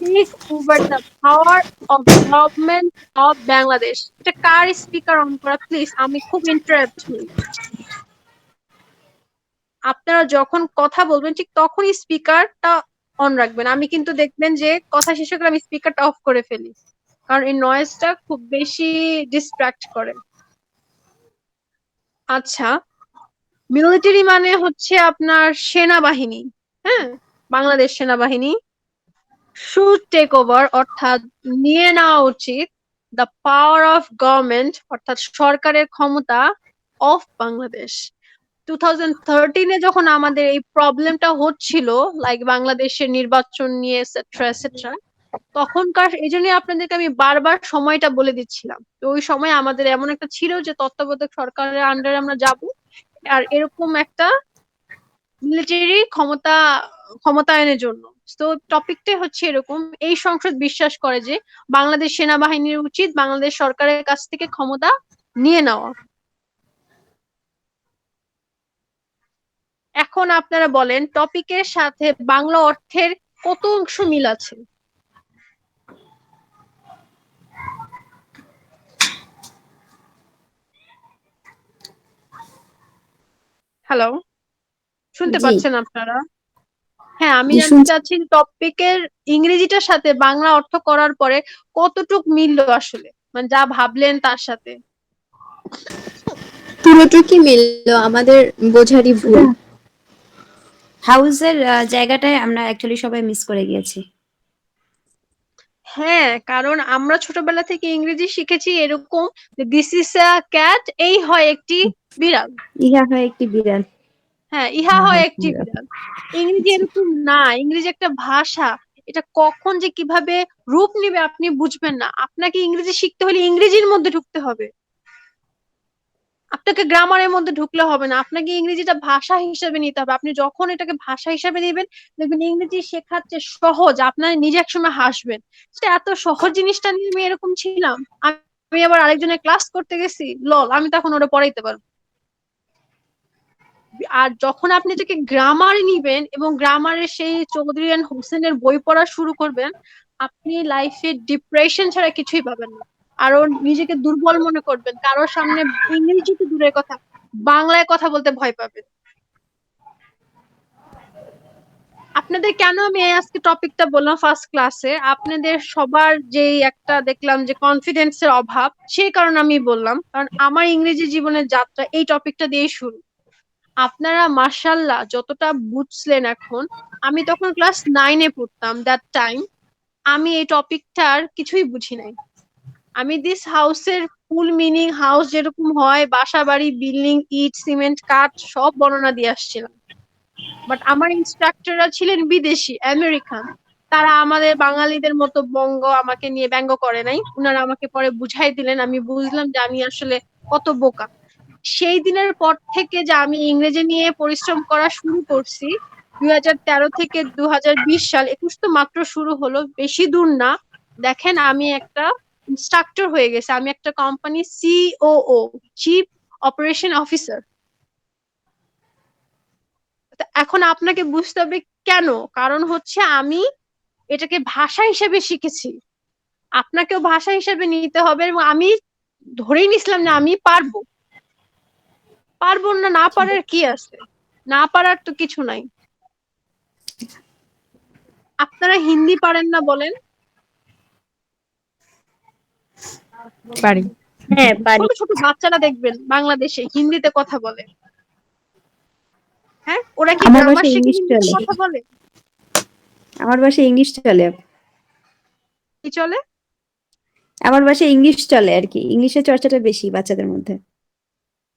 take over the power of government of Bangladesh. এটা কার স্পিকার অন করা প্লিজ, আমি খুব ইন্টারাপ্ট হই। আপনারা যখন কথা বলবেন ঠিক তখনই স্পিকারটা অন রাখবেন। আমি কিন্তু দেখবেন যে কথা শেষ হয়ে গেলে আমি স্পিকারটা অফ করে ফেলি, কারণ এই নয়েজটা খুব বেশি ডিস্ট্রাক্ট করে। আচ্ছা, মিলিটারি মানে হচ্ছে আপনার সেনাবাহিনী, হ্যাঁ। বাংলাদেশ সেনাবাহিনী শুড টেক ওভার, অর্থাৎ নিয়ে নেওয়া উচিত, দ্য পাওয়ার অফ গভর্নমেন্ট, অর্থাৎ সরকারের ক্ষমতা, অফ বাংলাদেশ। 2013-এ যখন আমাদের এই প্রবলেমটা হচ্ছিল, লাইক বাংলাদেশের নির্বাচন নিয়ে এটসেট্রা এটসেট্রা, তখনকার এই জন্য আপনাদেরকে আমি বারবার সময়টা বলে দিচ্ছিলাম। তো ওই সময় আমাদের এমন একটা ছিল যে তত্ত্বাবধায়ক সরকারের আন্ডারে আমরা যাব, আর এরকম একটা মিলিটারি ক্ষমতায়নের জন্য। তো টপিকটাই হচ্ছে এরকম, এই সংসদ বিশ্বাস করে যে বাংলাদেশ সেনাবাহিনীর উচিত বাংলাদেশ সরকারের কাছ থেকে ক্ষমতা নিয়ে নেওয়া। এখন আপনারা বলেন টপিকের সাথে বাংলা অর্থের কত অংশ মিল আছে? হ্যালো, শুনতে জি পাচ্ছেন আপনারা? হ্যাঁ, আমি জি জানতে শুনছি। চাচ্ছি টপিকের ইংরেজিটার সাথে বাংলা অর্থ করার পরে কতটুক মিললো আসলে, মানে যা ভাবলেন তার সাথে। পুরোটুকুই মিললো, আমাদের বোঝারই ভুল। হাউসের জায়গাটায় আমরা অ্যাকচুয়ালি সবাই মিস করে গিয়েছি। হ্যাঁ, কারণ আমরা ছোটবেলা থেকে ইংরেজি শিখেছি এরকম যে দিস ইজ আ ক্যাট, এই হয় একটি বিড়াল। ইহা হয় একটি বিড়াল। হ্যাঁ, ইহা হয় একটি বিড়াল। ইংরেজি এরকম না, ইংরেজি একটা ভাষা। এটা কখন যে কিভাবে রূপ নিবে আপনি বুঝবেন না। আপনাকে ইংরেজি শিখতে হলে ইংরেজির মধ্যে ঢুকতে হবে, আপনাকে গ্রামারের মধ্যে ঢুকলে হবে না। আপনাকে ইংরেজিটা ভাষা হিসেবে নিতে হবে। আপনি যখন এটাকে ভাষা হিসেবে নেবেন, দেখবেন ইংরেজি শেখার যে সহজ, আপনার নিজে একসময় হাসবেন সেটা এত সহজ জিনিসটা নিয়ে আমি এরকম ছিলাম। আমি আবার আরেকজনের ক্লাস করতে গেছি, লল, আমি তখন ওটা পড়াইতে পারবো। আর যখন আপনি এটাকে গ্রামার নিবেন এবং গ্রামারের সেই চৌধুরী এন্ড হোসেনের বই পড়া শুরু করবেন, আপনি লাইফে ডিপ্রেশন ছাড়া কিছুই পাবেন না। আরো নিজেকে দুর্বল মনে করবেন, কারোর সামনে ইংরেজি তো দূরের কথা, বাংলায় কথা বলতে ভয় পাবেন। আপনাদের কেন আমি আজকে টপিকটা বললাম ফার্স্ট ক্লাসে, আপনাদের সবার যেই একটা দেখলাম যে কনফিডেন্সের অভাব, সেই কারণে আমি বললাম, কারণ আমার ইংরেজি জীবনের যাত্রা এই টপিকটা দিয়েই শুরু। আপনারা মাশাআল্লাহ যতটা বুঝলেন এখন, আমি তখন ক্লাস 9-এ পড়তাম দ্যাট টাইম, আমি এই টপিকটার কিছুই বুঝি নাই। আমি দিস হাউসের ফুল মিনিং, হাউস যেরকম হয়, বাসা বাড়ি বিল্ডিং ইট সিমেন্ট কাঠ সব বর্ণনা দিয়ে আসছিলাম। বাট আমার ইনস্ট্রাক্টররা ছিলেন বিদেশি, আমেরিকান। তারা আমাদের বাঙালিদের মতো আমাকে নিয়ে ব্যঙ্গ করে নাই, উনারা আমাকে পরে বুঝাই দিলেন। আমি বুঝলাম যে আমি আসলে কত বোকা। সেই দিনের পর থেকে যে আমি ইংরেজি নিয়ে পরিশ্রম করা শুরু করছি, 2013 থেকে 2020 সাল, 21 তো মাত্র শুরু হলো, বেশি দূর না। দেখেন আমি একটা ইনস্ট্রাক্টর হয়ে গেছে, আমি একটা company COO, chief operation officer. এখন আপনাকে বুঝতে হবে কেন, কারণ হচ্ছে আমি এটাকে ভাষা হিসেবে শিখেছি। আপনাকেও ভাষা হিসেবে নিতে হবে, এবং আমি ধরেই নিছিলাম যে আমি পারবো। পারবো না, না পারার কি আছে? না পারার তো কিছু নাই। আপনারা হিন্দি পারেন না বলেন? পারি। হ্যাঁ পারি। ছোট ছোট বাচ্চারা দেখবেন বাংলাদেশে হিন্দিতে কথা বলে। হ্যাঁ, ওরা কি আমার গ্রামার বাসায় শিখে ইংলিশ হিন্দিতে চলে। কথা বলে? আমার বাসায় ইংলিশ চলে। কি চলে? আমার বাসায় ইংলিশ চলে আর কি, ইংলিশের চর্চাটা বেশি বাচ্চাদের মধ্যে।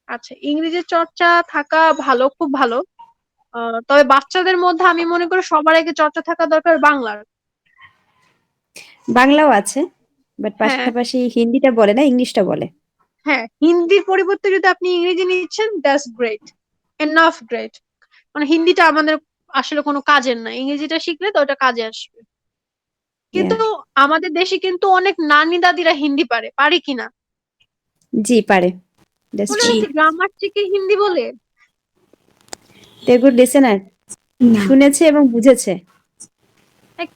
আচ্ছা, ইংরেজির চর্চা থাকা ভালো, খুব ভালো। তবে বাচ্চাদের মধ্যে আমি মনে করি সবার আগে চর্চা থাকা দরকার বাংলার। বাংলাও আছে, বাট হ্যাঁ, পাশাপাশি হিন্দিটা বলে না, ইংলিশটা বলে। হ্যাঁ, হিন্দির পরিবর্তে যদি আপনি ইংরেজি নিচ্ছেন, দ্যাটস গ্রেট, এনাফ গ্রেট। মানে হিন্দিটা আমাদের আসলে কোনো কাজের না, ইংরেজিটা শিখলে তো ওটা কাজে আসবে। Yeah. কিন্তু আমাদের দেশে কিন্তু অনেক নানি দাদিরা হিন্দি পারে কিনা? জি পারে। That's ওরা true. হচ্ছে গ্রামার থেকে হিন্দি বলে। They're good listener. না, শুনেছে এবং বুঝেছে।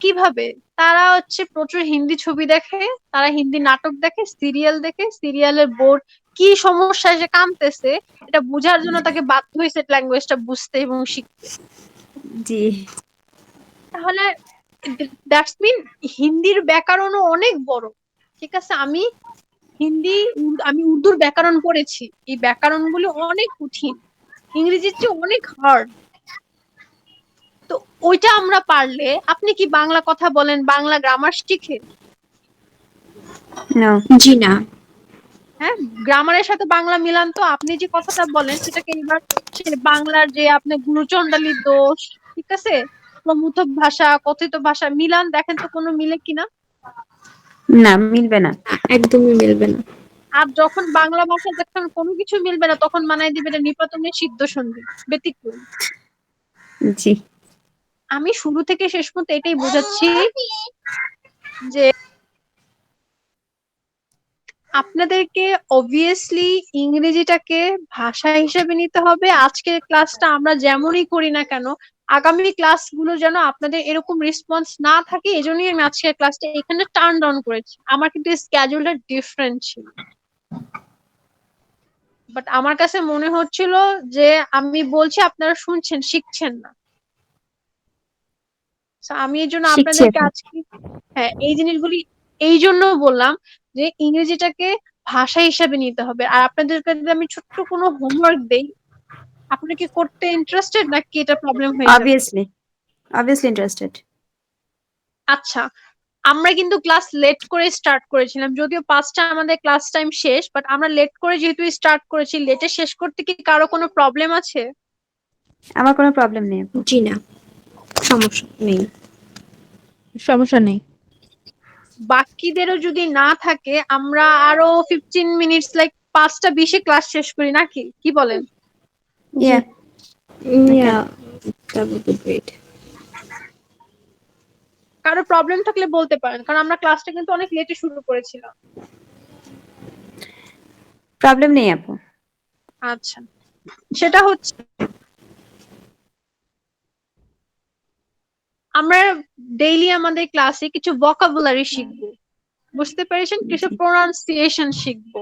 কিভাবে? তারা হচ্ছে প্রচুর হিন্দি ছবি দেখে, তারা হিন্দি নাটক দেখে, সিরিয়াল দেখে, সিরিয়ালের বোর্ড কি সমস্যা এসে কামতেছে এটা বোঝার জন্য তাকে বাধ্য হয়েছে ল্যাঙ্গুয়েজটা বুঝতে এবং শিখতে। জি তাহলে দ্যাটস মিন হিন্দির ব্যাকরণও অনেক বড়। ঠিক আছে, আমি উর্দুর ব্যাকরণ পড়েছি, এই ব্যাকরণগুলো অনেক কঠিন, ইংরেজির চেয়ে অনেক হার্ড। তো ওইটা আমরা পারলে আপনি কি বাংলা কথা বলেন, বাংলা গ্রামার শিখে? No. জি না। হ্যাঁ, গ্রামারের সাথে বাংলা মিলান তো। আপনি যে কথাটা বলেন সেটাকে এবার সে বাংলার যে আপনার গুরুচণ্ডালীর দোষ, ঠিক আছে, প্রমুখ ভাষা, কথিত ভাষা মিলান, দেখেন তো কোনো মিলে কিনা। না, মিলবে না। একদমই মিলবে না। আর যখন বাংলা ভাষা যখন কোনো কিছু মিলবে না, তখন মানায় দিবে এটা নিপাতনে সিদ্ধ সন্ধি, ব্যতিক্রম। জি। আমি শুরু থেকে শেষ পর্যন্ত এটাই বোঝাচ্ছি যে আপনাদেরকে অবভিয়াসলি ইংরেজিটাকে ভাষা হিসেবে নিতে হবে। আজকের ক্লাসটা আমরা যেমনই করি না কেন, আগামী ক্লাসগুলো যেন আপনাদের এরকম রেসপন্স না থাকে, এজন্যই আমি আজকের ক্লাসটা এখানে টার্ন ডাউন করেছি। আমার কিন্তু স্কেডিউলটা ডিফারেন্ট ছিল, বাট আমার কাছে মনে হচ্ছিল যে আমি বলছি আপনারা শুনছেন, শিখছেন না। So, আমি এই জন্য শিখছি আপনাদেরকে এখন। আজকে হ্যাঁ এই জিনিসগুলি এই জন্য বললাম যে ইংরেজিটাকে ভাষা হিসাবে নিতে হবে। আর আপনাদেরকে যদি আমি ছোট্ট কোনো হোমওয়ার্ক দেই, আপনারা কি করতে ইন্টারেস্টেড নাকি এটা প্রবলেম হয়ে যাবে? Obviously interested. আচ্ছা, আমরা কিন্তু ক্লাস লেট করে স্টার্ট করেছিলাম, যদিও 5টা আমাদের ক্লাস টাইম শেষ, বাট আমরা লেট করে যেহেতু স্টার্ট করেছি, লেটে শেষ করতে কি কারো কোনো প্রবলেম আছে? আমার কোনো প্রবলেম নেই আপু। জি না, সমস্যা নেই। সমস্যা নেই। বাকিদেরও যদি না থাকে, আমরা আরো 15 মিনিটস লাইক 5টা 20-এ ক্লাস শেষ করি নাকি, কি বলেন? Yeah. Yeah, that would be great. কারো প্রবলেম থাকলে বলতে পারেন, কারণ আমরা ক্লাসটা কিন্তু অনেক লেটে শুরু করেছিলাম। প্রবলেম নেই আপু। আচ্ছা, সেটা হচ্ছে আমরা ডেইলি আমাদের ক্লাসে কিছু ভোকাবুলারি শিখবো, বুঝতে পেরেছেন, কিছু প্রোনাউন্সিয়েশন শিখবো,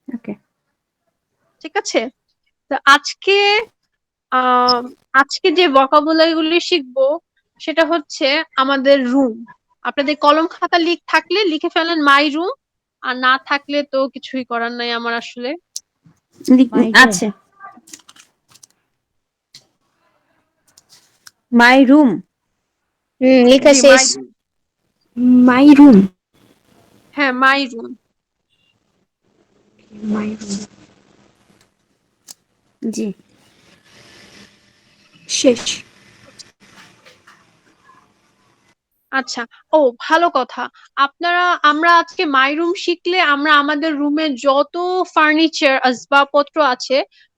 ওকে। ঠিক আছে? তো আজকে যে ভোকাবুলারি গুলি শিখবো সেটা হচ্ছে আমাদের রুম। আপনাদের কলম খাতা থাকলে লিখে ফেলেন মাই রুম, আর না থাকলে তো কিছুই করার নাই আমার আসলে। আছে। My room. লেখা জি, শেষ। My room. হ্যাঁ, মাই রুম। My room. জি। শেষ। আচ্ছা, ও ভালো কথা। আমরা আজকে মাই রুম শিখলে আমরা আমাদের রুমে যত ফার্নিচার আসবাবপত্র আছে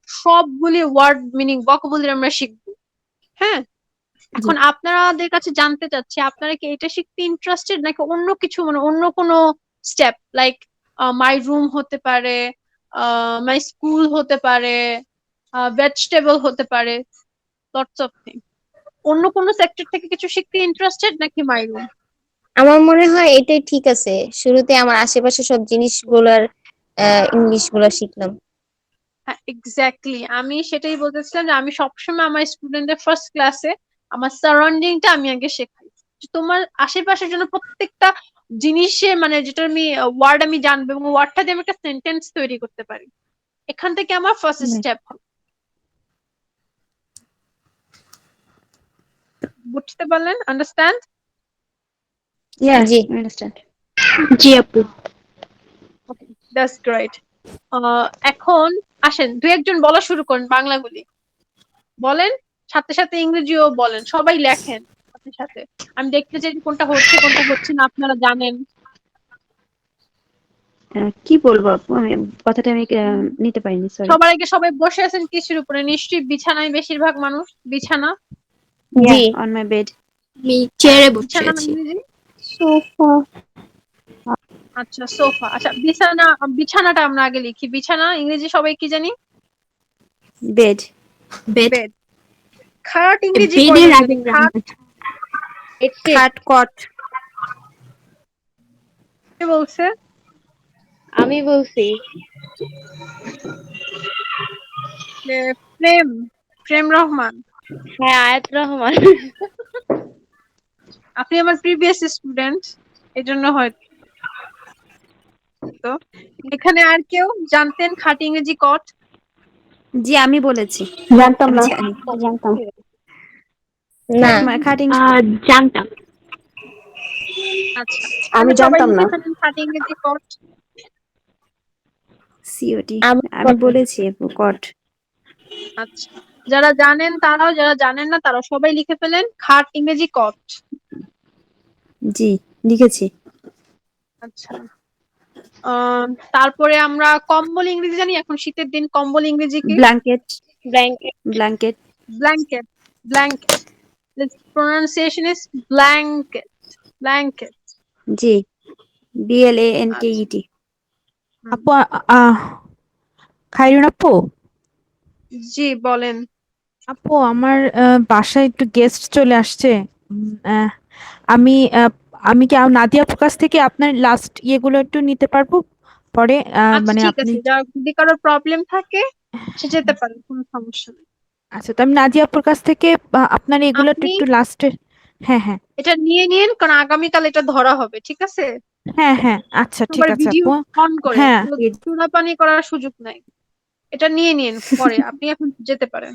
সবগুলি ওয়ার্ড মিনিং ভোকাবুলারি আমরা শিখবো। হ্যাঁ, এখন আপনাদের কাছে জানতে চাচ্ছি, আপনারা কি এটা শিখতে ইন্টারেস্টেড নাকি অন্য কিছু, মানে অন্য কোনো স্টেপ, লাইক মাই রুম হতে পারে, মাই স্কুল হতে পারে, ভেজিটেবল হতে পারে, লটস অফ থিং। অন্য কোনো সেক্টর থেকে কিছু শিখতে ইন্টারেস্টেড নাকি মাই রুম? আমার মনে হয় এটাই ঠিক আছে, শুরুতে আমার আশেপাশে সব জিনিসগুলার ইংলিশ গুলা শিখলাম। হ্যাঁ, এক্স্যাক্টলি, আমি সেটাই বলতেছিলাম যে আমি সবসময় আমার স্টুডেন্টদের ফার্স্ট ক্লাসে আমার সারাউন্ডিংটা আমি আগে শেখাই, যে তোমার আশেপাশের জন্য প্রত্যেকটা জিনিসে, মানে যেটা আমি ওয়ার্ড আমি জানবো এবং ওয়ার্ডটা দিয়ে আমি একটা সেন্টেন্স তৈরি করতে পারি, এখান থেকে আমার ফার্স্ট স্টেপ হবে। বুঝতে পারলেন? আন্ডারস্ট্যান্ড? জি। আন্ডারস্ট্যান্ড। জি আপু। ওকে, দ্যাটস গ্রেট। এখন আসেন 2-1 জন বলা শুরু করেন, বাংলাগুলি বলেন, সাথে সাথে ইংরেজিও বলেন, সবাই লেখেন সাথে সাথে। আমি দেখতে চাই যে কোনটা হচ্ছে কোনটা হচ্ছে না, আপনারা জানেন। কি বলবো আপু, আমি কথাটা আমি নিতে পারিনি, সরি। সবার আগে সবাই বসে আছেন কিসের উপরে? নিশ্চয়ই বিছানায়, বেশিরভাগ মানুষ বিছানা। জি। On my bed. আমি চেয়ারে বসে বিছানা আছি। ইংরেজি? সোফা। আচ্ছা, সোফা। আচ্ছা, বিছানাটা আমরা আগে লিখি। বিছানা ইংরেজি সবাই কি জানি? বেড। বেড। বেড। খাট ইংরেজি বেডের কয়জন আগে জানি? খাট, খাট, কট। কে বলছে? আমি বলছি। প্রেম, প্রেম রহমান। হ্যাঁ, আয়াত রহমান। আপনি আমার প্রিভিয়াস স্টুডেন্ট, এজন্য হয়তো। এখানে আর কেউ জানতেন খাট ইংরেজি কট? জি, আমি বলেছি। জানতাম না, জানি। জানতাম। না। খাট জানতাম। আচ্ছা, আমি তাহলে সবাই জানতাম লিখে না। ফেলেন খাট ইংরেজি কট। সিওটি আমি আমার বলেছি আপু কট। আচ্ছা, যারা জানেন তারাও, যারা জানেন না তারাও সবাই লিখে ফেলেন খাট ইংরেজি কট। জি লিখেছি। আচ্ছা, তারপরে আমরা কম্বল ইংরেজি জানি, এখন শীতের দিন কম্বল ইংরেজি কি? Blanket. Blanket. Blanket. Blanket. Blanket, the pronunciation is blanket. Blanket. G BLANKET। আপু খাইরুন আপু, জি বলেন। আপু আমার বাসায় একটু গেস্ট চলে আসছে। উম, আহ, আমি আমি কি নাদিয়া আপুর কাছ থেকে আপনার লাস্ট ইয়েগুলো একটু নিতে পারবো পরে? আচ্ছা মানে ঠিক আপনি, আছে, যার যদি কারো প্রবলেম থাকে সে যেতে পারে, কোনো সমস্যা নেই। আচ্ছা তো আমি নাদিয়া আপুর কাছ থেকে আপনার এগুলো একটু আপনি একটু লাস্টে। হ্যাঁ হ্যাঁ এটা নিয়ে নিন, কারণ আগামীকাল এটা ধরা হবে, ঠিক আছে? হ্যাঁ হ্যাঁ, আচ্ছা ঠিক সবার আছে ভিডিও আপু। অন করে, হ্যাঁ চুলাপানি করার সুযোগ নাই। এটা নিয়ে নিন, পরে আপনি এখন যেতে পারেন।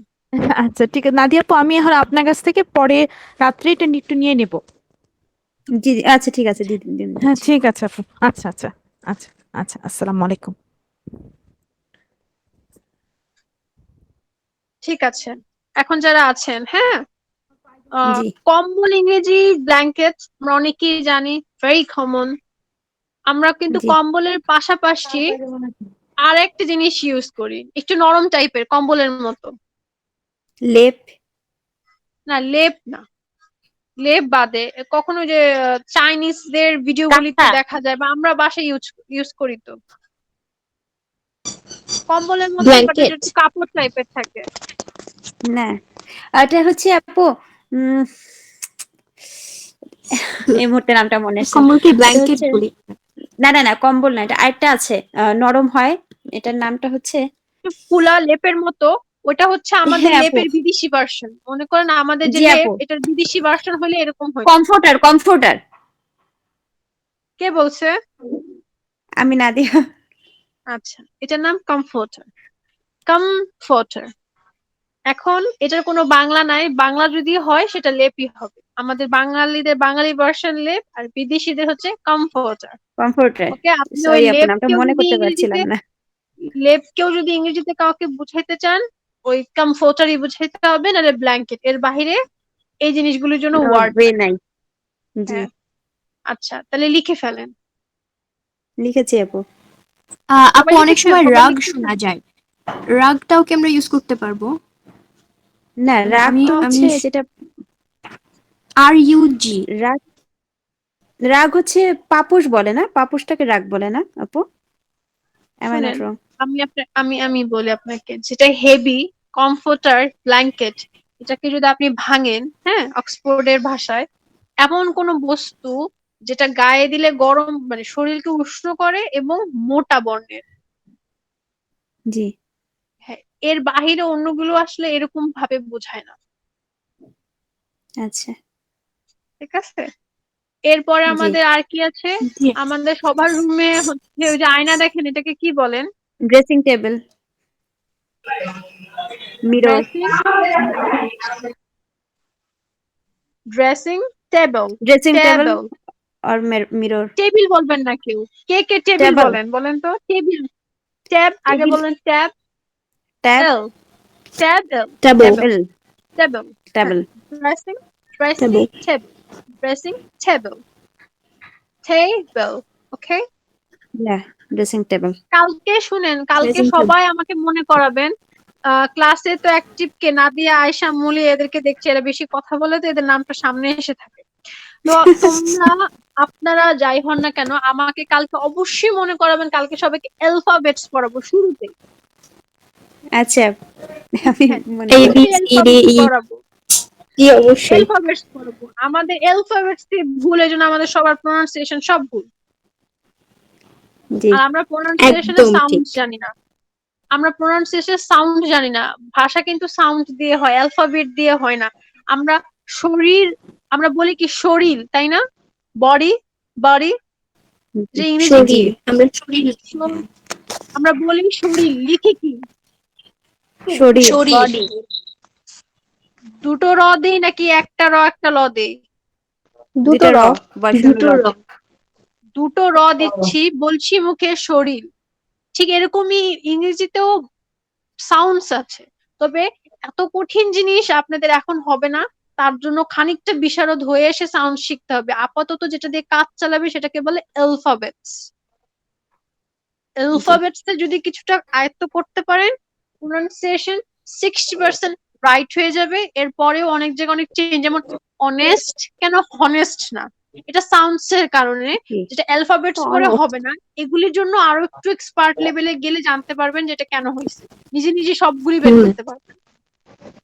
আচ্ছা ঠিক আছে নাদিয়া আপু, আমি এখন আপনার কাছ থেকে পরে রাত্রে এটা একটু নিয়ে নেব। জি আচ্ছা ঠিক আছে দিন দিন হ্যাঁ দিচ্ছি। ঠিক আছে আপু, আচ্ছা আচ্ছা আচ্ছা আচ্ছা, আসসালামু আলাইকুম। ঠিক আছে, এখন যারা আছেন, হ্যাঁ, জি কম্বল ইংরেজি ব্ল্যাঙ্কেট আমরা অনেকেই জানি, ভেরি কমন। আমরা কিন্তু জি কম্বলের পাশাপাশি আর একটা জিনিস ইউজ করি, একটু নরম টাইপের কম্বলের মতো। লেপ। না লেপ না, লেপ বাদে কখনো যে চাইনিজদের ভিডিওগুলিতে কাঁথা। দেখা যায়, বা আমরা বাসায় ইউজ ইউজ করি তো, কম্বলের মতোই বাট এটা ব্ল্যাঙ্কেট। একটু কাপড় টাইপের থাকে। না এটা হচ্ছে আপু উম এই মুহূর্তে নামটা মনে আসছে না। কম্বলকে এটা ব্ল্যাঙ্কেট হচ্ছে বলি। না না না কম্বল না, এটা আরেকটা আছে নরম হয়, এটার নামটা হচ্ছে। ফুলা লেপের মতো, ওটা হচ্ছে আমাদের হ্যাঁ আপু। লেপের বিদেশি ভার্সন। মনে করেন আমাদের যে জি লেপ, আপু এটার বিদেশি ভার্সন হলে এরকম হয়। Comforter comforter. কে বলছে? আমি নাদিয়া। আচ্ছা, এটার নাম কমফোর্টার। কমফোর্টার। এখন এটার কোনো বাংলা নাই, বাংলা যদি হয় সেটা লেপই হবে। আমাদের বাঙালিদের বাঙালি ভার্সন লেপ, আর বিদেশিদের হচ্ছে কমফোর্টার। কমফোর্টার। ওকে, আপনি ওই সরি আপু নামটা লেপকেও মনে যদি করতে ইংরেজিতে, পারছিলাম না। লেপকেও যদি ইংরেজিতে কাউকে বুঝাইতে চান, ওই কমফোর্টারই বুঝাইতে হবে, নাহলে ব্ল্যাঙ্কেট। এর বাইরে এই জিনিসগুলোর জন্য নো ওয়ার্ড ওয়ে নাই। নাই। জি হ্যাঁ, আচ্ছা তাহলে লিখে ফেলেন। লিখেছি আপু। আপু সবাই অনেক লিখেছেন? সময় সবাই রাগ লিখেছেন? শোনা যায়, রাগটাও কি আমরা ইউজ করতে পারবো? না মানে রাগ আমি তো আমি হচ্ছে যেটা RUG। রাগ, রাগ হচ্ছে পাপুস বলে না, পাপুসটাকে রাগ বলে না আপু? এম আই নট শুনেন, রং? আমি বলি আপনাকে, যেটা হেভি, কমফোর্টার, ব্ল্যাঙ্কেট, এটাকে যদি আপনি ভাঙেন, হ্যাঁ, অক্সফোর্ডের ভাষায় এমন কোন বস্তু যেটা গায়ে দিলে গরম, মানে শরীরকে উষ্ণ করে এবং মোটা বর্ণের। জি হ্যাঁ, এর বাহিরে অন্যগুলো আসলে এরকম ভাবে বোঝায় না, আচ্ছা ঠিক আছে? এরপরে জি। আমাদের আর কি আছে? আমাদের সবার রুমে হচ্ছে ওই যে আয়না দেখেন, এটাকে কি বলেন? Dressing table. Mirror. Dressing, dressing table. Dressing table table, আর মিরর। টেবিল বলবেন না কেউ। কে কে টেবিল টেবল। বলেন, বলেন তো টেবিল। ট্যাব আগে টেবিল। বলেন, tab. Tab. L, tab L, table. Table, L. Table. হ্যাঁ, table. Dressing, dressing table. Table, dressing table, table. Okay, yeah dressing table. কালকে শুনেন, কালকে ড্রেসিং টেবল। সবাই আমাকে মনে করাবেন। ক্লাসে তো অ্যাক্টিভ কে, নাদিয়া, আয়েশা, মুলি, এদেরকে দেখছি এরা বেশি কথা বলে, তো এদের নামটা সামনে এসে থাকে। তো তোমরা, আপনারা যাই হন না কেন, আমাকে কালকে অবশ্যই মনে করাবেন। কালকে সবাইকে অ্যালফাবেটস পড়াবো শুরুতে। আচ্ছা আমি হ্যাঁ, মনে A B করি। শুরুতে C D অ্যালফাবেটস E। পড়াবো, জি অবশ্যই। অ্যালফাবেটস পড়াবো। আমাদের অ্যালফাবেটস ভুল, এই জন্য আমাদের সবার প্রোনাউন্সিয়েশন সব ভুল। জি আর আমরা প্রোনাউন্সিয়েশনের একদম সাউন্ড ঠিক। জানি না, আমরা প্রোনাউন্সিয়েশনের সাউন্ড জানি না। ভাষা কিন্তু সাউন্ড দিয়ে হয়, অ্যালফাবেট দিয়ে হয় না। আমরা শরীর, আমরা বলি কি শরীর, তাই না? বডি, বডি, যে ইংরেজি কি? শরীর, আমরা শরীর। আমরা বলি শরীর, লিখি কি? শরীর। শরীর। বডি। দুটো র দেই নাকি একটা র একটা ল দেই? দুটো র। বর্ষণ র। দুটো র দিচ্ছি, বলছি মুখে শরীর। ঠিক এরকমই ইংরেজিতেও সাউন্ডস আছে, তবে এত কঠিন জিনিস আপনাদের এখন হবে না। তার জন্য খানিকটা বিশারদ হয়ে এসে সাউন্ড শিখতে হবে। আপাতত যেটা দিয়ে কাজ চালাবে সেটাকে বলে অ্যালফাবেটস। অ্যালফাবেটস যদি কিছুটা আয়ত্ত করতে পারেন, প্রোনাউন্সিয়েশন 60% রাইট হয়ে যাবে। এরপরেও অনেক জায়গায় অনেক চেঞ্জ, যেমন অনেস্ট কেন হনেস্ট না, এটা সাউন্ডস এর কারণে, যেটা অ্যালফাবেটস করে হবে না। এগুলির জন্য আরো একটু এক্সপার্ট লেভেলে গেলে জানতে পারবেন যেটা কেন হয়েছে, নিজে নিজে সবগুলি বের করতে পারবেন।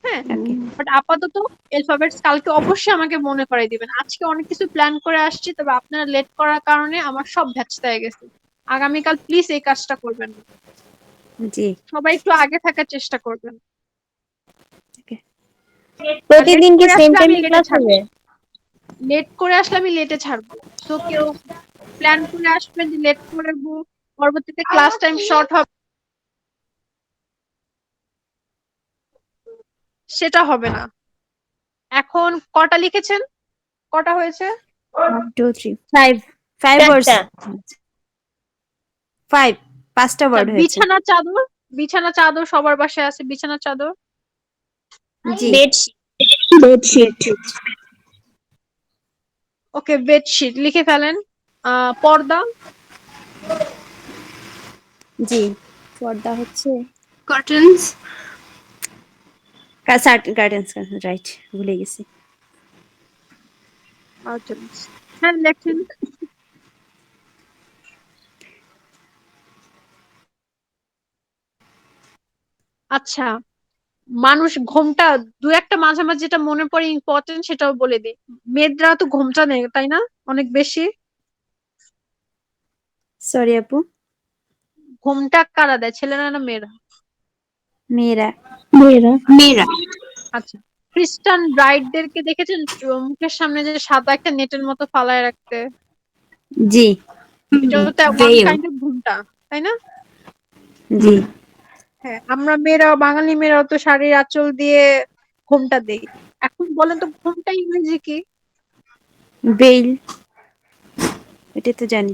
হ্যাঁ, বাট আপাতত অ্যালফাবেটস কালকে অবশ্যই আমাকে মনে করাই দিবেন। আজকে অনেক কিছু প্ল্যান করে আসছি, তবে আপনারা লেট করার কারণে আমার সব ভ্যাচতে গেছে। আগামীকাল প্লিজ এই কাজটা করবেন না, জি। সবাই একটু আগে থাকার চেষ্টা করবেন। প্রতিদিন কি সেম আমি টাইমে ক্লাস হবে? লেট করে আসলে আমি লেটে ছাড়বো। তো কেউ প্ল্যান করে আসবেন যে লেট করবো, পরবর্তীতে ক্লাস টাইম শর্ট হবে, সেটা হবে না। এখন কটা লিখেছেন, কটা হয়েছে? 1 2 3 5 5 words 5 5টা ওয়ার্ড হয়েছে। বিছানা চাদর, বিছানা চাদর সবার বাসায় আছে, বিছানা চাদর। জি। বেডশিট। ওকে, বেডশিট লিখে ফেলেন। পর্দা, জি। পর্দা হচ্ছে কার্টেন্স। গার্ডেন্স, রাইট, ভুলে গেছি। হ্যাঁ লেখেন। আচ্ছা, মানুষ ঘোমটা, দু একটা মাঝে মাঝে যেটা মনে পড়ে ইম্পর্টেন্ট সেটাও বলে দিই। মেয়েরা তো ঘোমটা নেই তাই না, অনেক বেশি। সরি আপু। ঘোমটা কারা দেয়, ছেলেরা না মেয়েরা? মেয়েরা। মেয়েরা। আচ্ছা, খ্রিস্টান ব্রাইডদেরকে দেখেছেন মুখের সামনে যে সাদা একটা নেটের মতো ফালায় রাখতে? জি। এটাও তো ওয়ান Veil. কাইন্ড অফ ঘোমটা, তাই না? জি। হ্যাঁ, আমরা মেয়েরাও, বাঙালি মেয়েরাও তো শাড়ির আঁচল দিয়ে ঘোমটা দেই। এখন বলেন তো ঘোমটা ইংরেজি কি? বেইল, এটা তো জানি।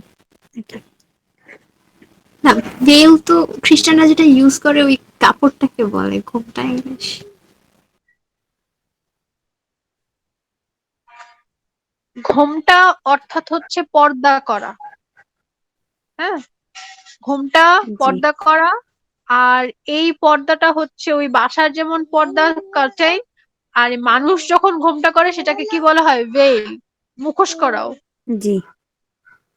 না, ভেল তো খ্রিস্টানরা যেটা ইউজ করে ওই কাপড়টাকে বলে ঘোমটা ইংলিশ। ঘোমটা অর্থাৎ হচ্ছে পর্দা করা। হ্যাঁ, ঘোমটা পর্দা করা। আর এই পর্দাটা হচ্ছে ওই বাসার যেমন পর্দা কার্টেন, আর মানুষ যখন ঘোমটা করে সেটাকে কি বলা হয়, ভেইল, মুখোশ করাও। জি।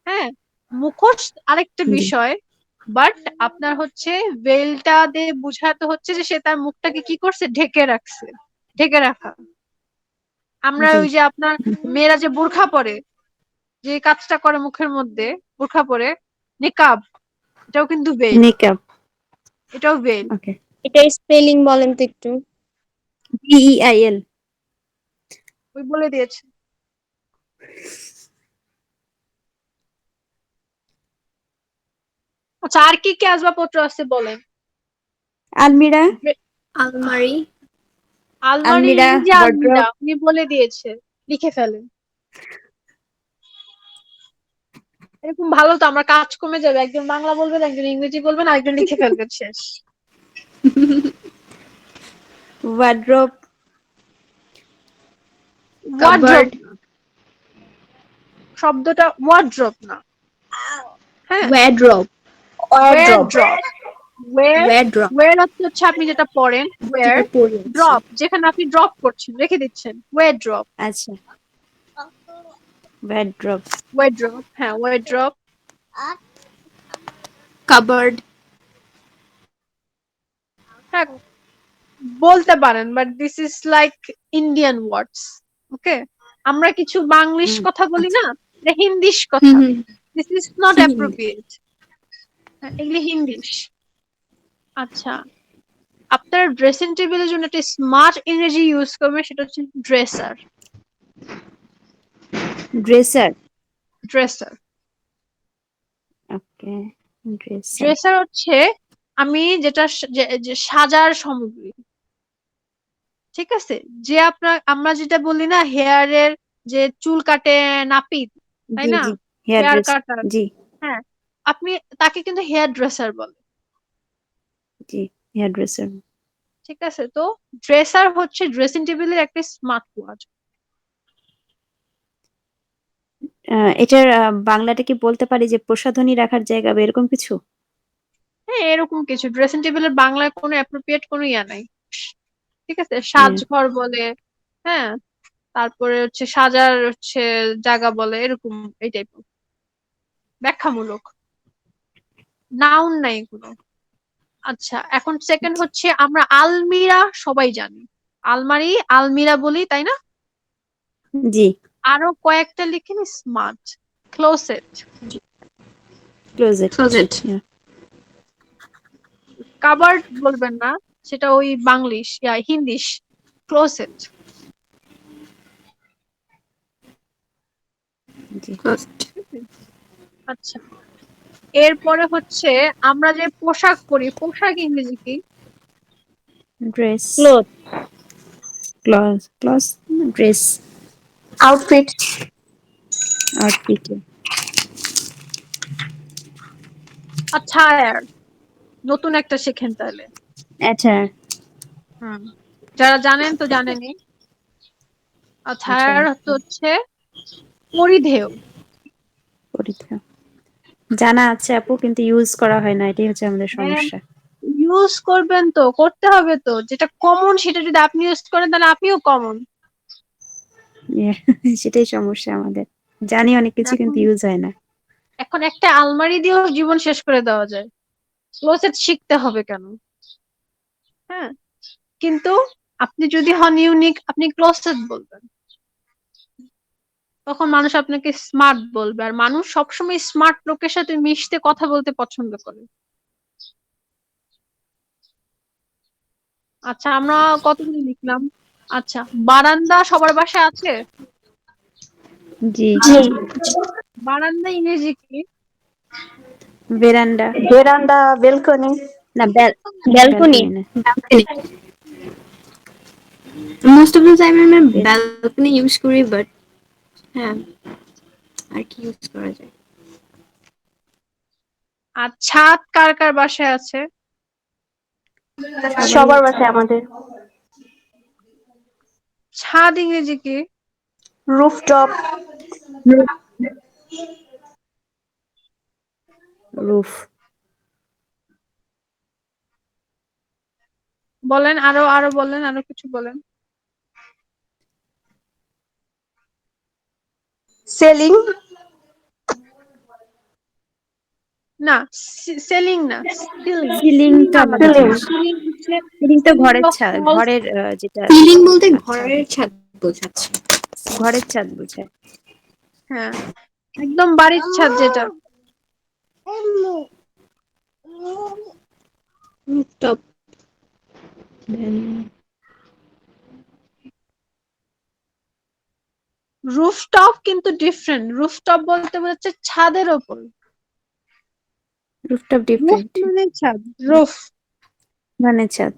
হ্যাঁ, মুখোশ আরেকটা জি। বিষয়, বাট আপনার হচ্ছে ভেলটা দিয়ে বুঝাতে হচ্ছে যে সে তার মুখটাকে কি করছে, ঢেকে রাখছে, ঢেকে রাখা। আমরা জি। ওই যে আপনার মেয়েরা যে বোরখা পরে, যে কাজটা করে মুখের মধ্যে, বোরখা পরে, নিকাব, এটাও কিন্তু ভেল, মেকআপ। এটাও ভেল। ওকে। এটা স্পেলিং বলেন তো একটু। BEIL। ওই বলে দিয়েছে। আচ্ছা, আর কি কি আসবাবপত্র আছে বলেন? আলমিরা। আলমারি। আলমারি, আলমিরা, এই যে আলমিরা ওয়ার্ড্রোব। উনি বলে দিয়েছে, লিখে ফেলেন। এরকম ভালো তো, আমরা কাজ কমে যাবে, একজন বাংলা বলবেন, একজন ইংরেজি বলবেন, আরেকজন লিখে ফেলবেন, শেষ। ওয়ার্ড্রোব। ওয়ার্ড্রোব, শব্দটা ওয়ার্ড্রোব না, হ্যাঁ, ওয়ার্ড্রোব। ওয়ারড্রপ। ওয়ার্ড্রোব। ওয়ার হচ্ছে আপনি যেটা পড়েন, ওয়ার। ড্রপ, যেখানে আপনি ড্রপ করছেন, রেখে দিচ্ছেন, ওয়ারড্রপ। আচ্ছা, ওয়ার্ড্রোব। ওয়ারড্রপ, হ্যাঁ ওয়ারড্রপ। কাবার্ড। হ্যাঁ বলতে পারেন, but this is like Indian words. Okay, আমরা কিছু বাংলিশ কথা বলি না, এটা হিন্দিশ কথা, দিস ইজ নট অ্যাপ্রোপ্রিয়েট, এগুলি হিন্দিশ। আচ্ছা, আপনার ড্রেসিং টেবিলের জন্য একটা স্মার্ট ইংরেজি ইউজ করবেন, সেটা হচ্ছে ড্রেসার। ড্রেসার। ড্রেসার, ওকে। ড্রেসার। ড্রেসার হচ্ছে আমি যেটা যে সাজার সামগ্রী, ঠিক আছে? যে আমরা যেটা বলি না হেয়ারের যে চুল কাটে নাপিত, তাই জি না? জি, হেয়ার হেয়ার ড্রেস। কাটার। জি হ্যাঁ, আপনি তাকে কিন্তু হেয়ার ড্রেসার বলে। জি, হেয়ার ড্রেসার। ঠিক আছে? তো ড্রেসার হচ্ছে ড্রেসিং টেবিলের একটা স্মার্ট ওয়ার্ড। এটার বাংলাটা কি বলতে পারি যে প্রসাধনী রাখার জায়গা বা এরকম কিছু? হ্যাঁ, এরকম কিছু ড্রেসিং টেবিলের বাংলায় কোনো অ্যাপ্রোপ্রিয়েট কোনো ইয়া নাই। ঠিক আছে? সাজঘর বলে, হ্যাঁ, তারপরে হচ্ছে সাজার হচ্ছে জায়গা বলে, এরকম এই টাইপের ব্যাখ্যামূলক নাউন নাই কোনো। আচ্ছা, এখন সেকেন্ড হচ্ছে আমরা আলমিরা সবাই জানি, আলমারি আলমিরা বলি, তাই না? জি, আরো কয়েকটা লিখেন smart closet, closet. Closet. Covered বলবেন না, সেটা ওই বাংলিশ ইয়া হিন্দিশ, ক্লোসেট। জি, আচ্ছা, এরপরে হচ্ছে আমরা যে পোশাক পরি, পোশাক ইংরেজি কি? Dress. Cloth. Clothes dress. Outfit. Outfit. আচ্ছা, নতুন একটা শেখেন তাহলে। আচ্ছা হুম, যারা জানেন তো জানেনই। আচ্ছা, আচ্ছা, হচ্ছে পরিধেয়। পরীক্ষা জানা আছে আপু, কিন্তু ইউজ করা হয় না, এটাই হচ্ছে আমাদের হ্যাঁ, সমস্যা। ইউজ করবেন তো, করতে হবে তো, যেটা কমন সেটা যদি আপনি ইউজ করেন তাহলে আপনিও কমন। সেটাই সমস্যা আমাদের, জানি অনেক কিছু এখন কিন্তু ইউজ হয় না। এখন একটা আলমারি দিয়েও জীবন শেষ করে দেওয়া যায়, ক্লোজেট শিখতে হবে কেন? হ্যাঁ, কিন্তু আপনি যদি হন ইউনিক, আপনি ক্লোজেট বলবেন, তখন মানুষ আপনাকে স্মার্ট বলবে, আর মানুষ সবসময় স্মার্ট লোকের সাথে মিশতে কথা বলতে পছন্দ করে। আচ্ছা, আমরা কতগুলো লিখলাম? আচ্ছা, বারান্দা সবার বাসায় আছে? জি, বারান্দা ইংরেজি কি? বেরান্ডা। Veranda, balcony. না, ব্যালকনি। ব্যালকনি না। মোস্ট অফ দ্য টাইম আমরা বে- ব্যালকনি ইউজ করি, বাট হ্যাঁ, আর কি ইউজ করা যায়? আর ছাদ কার কার বাসায় আছে? সবাই। সবার বাসায় আমাদের। ছাদ ইংরেজি কি? Rooftop. রুফ। বলেন, আরো আরো বলেন, আরো কিছু বলেন। Ceiling. না, সেলিং না, সিলিং। সিলিং সিলিং তো আমাদের আলাদা, Ceiling. জিনিস। সিলিং হচ্ছে সিলিং তো সিলিং ঘরের অফ ছাদ, ওয়ালস। ঘরের যেটা। সিলিং বলতে আচ্ছা, ঘরের ছাদ বোঝাচ্ছে। ঘরের ছাদ বোঝায়। হ্যাঁ, একদম বাড়ির ছাদ যেটা। রুফটপ। রুফটপ কিন্তু ডিফারেন্ট, রুফটপ বলতে বোঝাচ্ছে ছাদের ওপর। রুফটপ রুফ ডিফারেন্ট, মানে ছাদ, রুফ। মানে ছাদ।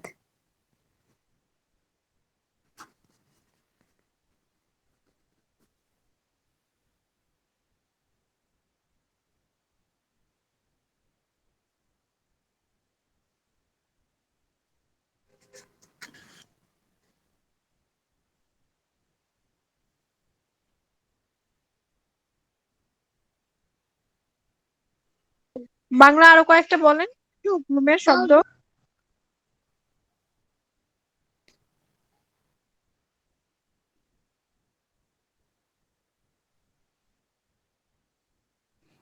বাংলা আরো কয়েকটা বলেন, রুমের শব্দ।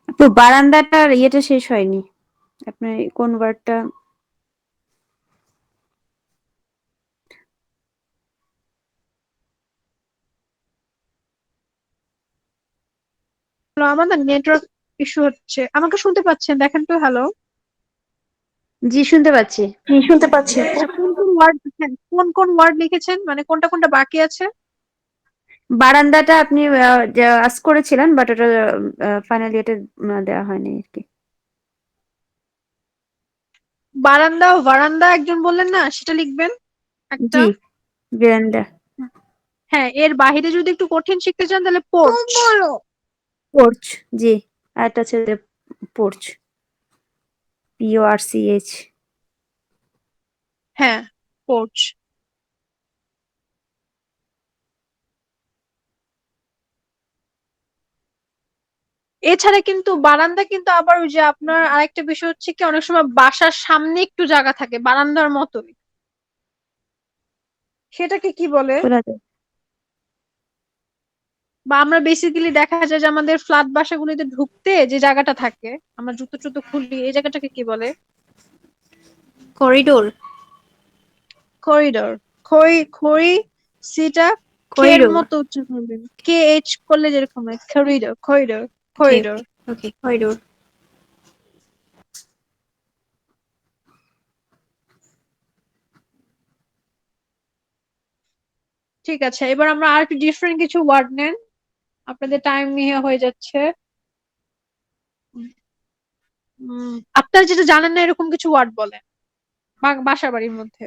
আপু বারান্দাটার ইয়েটা শেষ হয়নি, আপনার কোন ওয়ার্ডটা? আমাদের নেটওয়ার্ক ইস্যু হচ্ছে, আমাকে শুনতে পাচ্ছেন? দেখেন তো। হ্যালো? জি, শুনতে পাচ্ছি। শুনতে পাচ্ছি। আচ্ছা, কোন কোন ওয়ার্ড, কোন কোন ওয়ার্ড লিখেছেন, মানে কোনটা কোনটা বাকি আছে? বারান্দাটা আপনি আজ করেছিলেন, বাট ওটা ফাইনালি এটা দেওয়া হয়নি আর কি। বারান্দা ও বারান্দা একজন বললেন না, সেটা লিখবেন একটা। জি বেরান্ডা। হ্যাঁ, এর বাইরে যদি একটু কঠিন শিখতে চান তাহলে পোর্চ। পোর্চ, জি। আরেকটা হচ্ছে পোর্চ, PORCH। হ্যাঁ, পোর্চ। এছাড়া কিন্তু বারান্দা কিন্তু আবার ওই যে আপনার আরেকটা বিষয় হচ্ছে কি, অনেক সময় বাসার সামনে একটু জায়গা থাকে বারান্দার মতোই, সেটাকে কি বলে? খোলা যায়। বা আমরা বেসিক্যালি দেখা যায় যে আমাদের ফ্ল্যাট বাসাগুলিতে ঢুকতে যে জায়গাটা থাকে, আমরা জুতো টুতো খুলি, এই জায়গাটাকে কি বলে? করিডোর। করিডোর। খই খই সিটা খের করিডোর। মতো উচ্চারণ করবেন, KH করলে যেরকম হয়, করিডোর করিডোর ওকে করিডোর। ওকে করিডোর। ঠিক আছে, এবার আমরা আর একটু ডিফারেন্ট কিছু ওয়ার্ড নেন, আপনাদের টাইম নিয়ে হয়ে যাচ্ছে। আপনারা যেটা জানেন না এরকম কিছু ওয়ার্ড বলেন বাসা বাড়ির মধ্যে।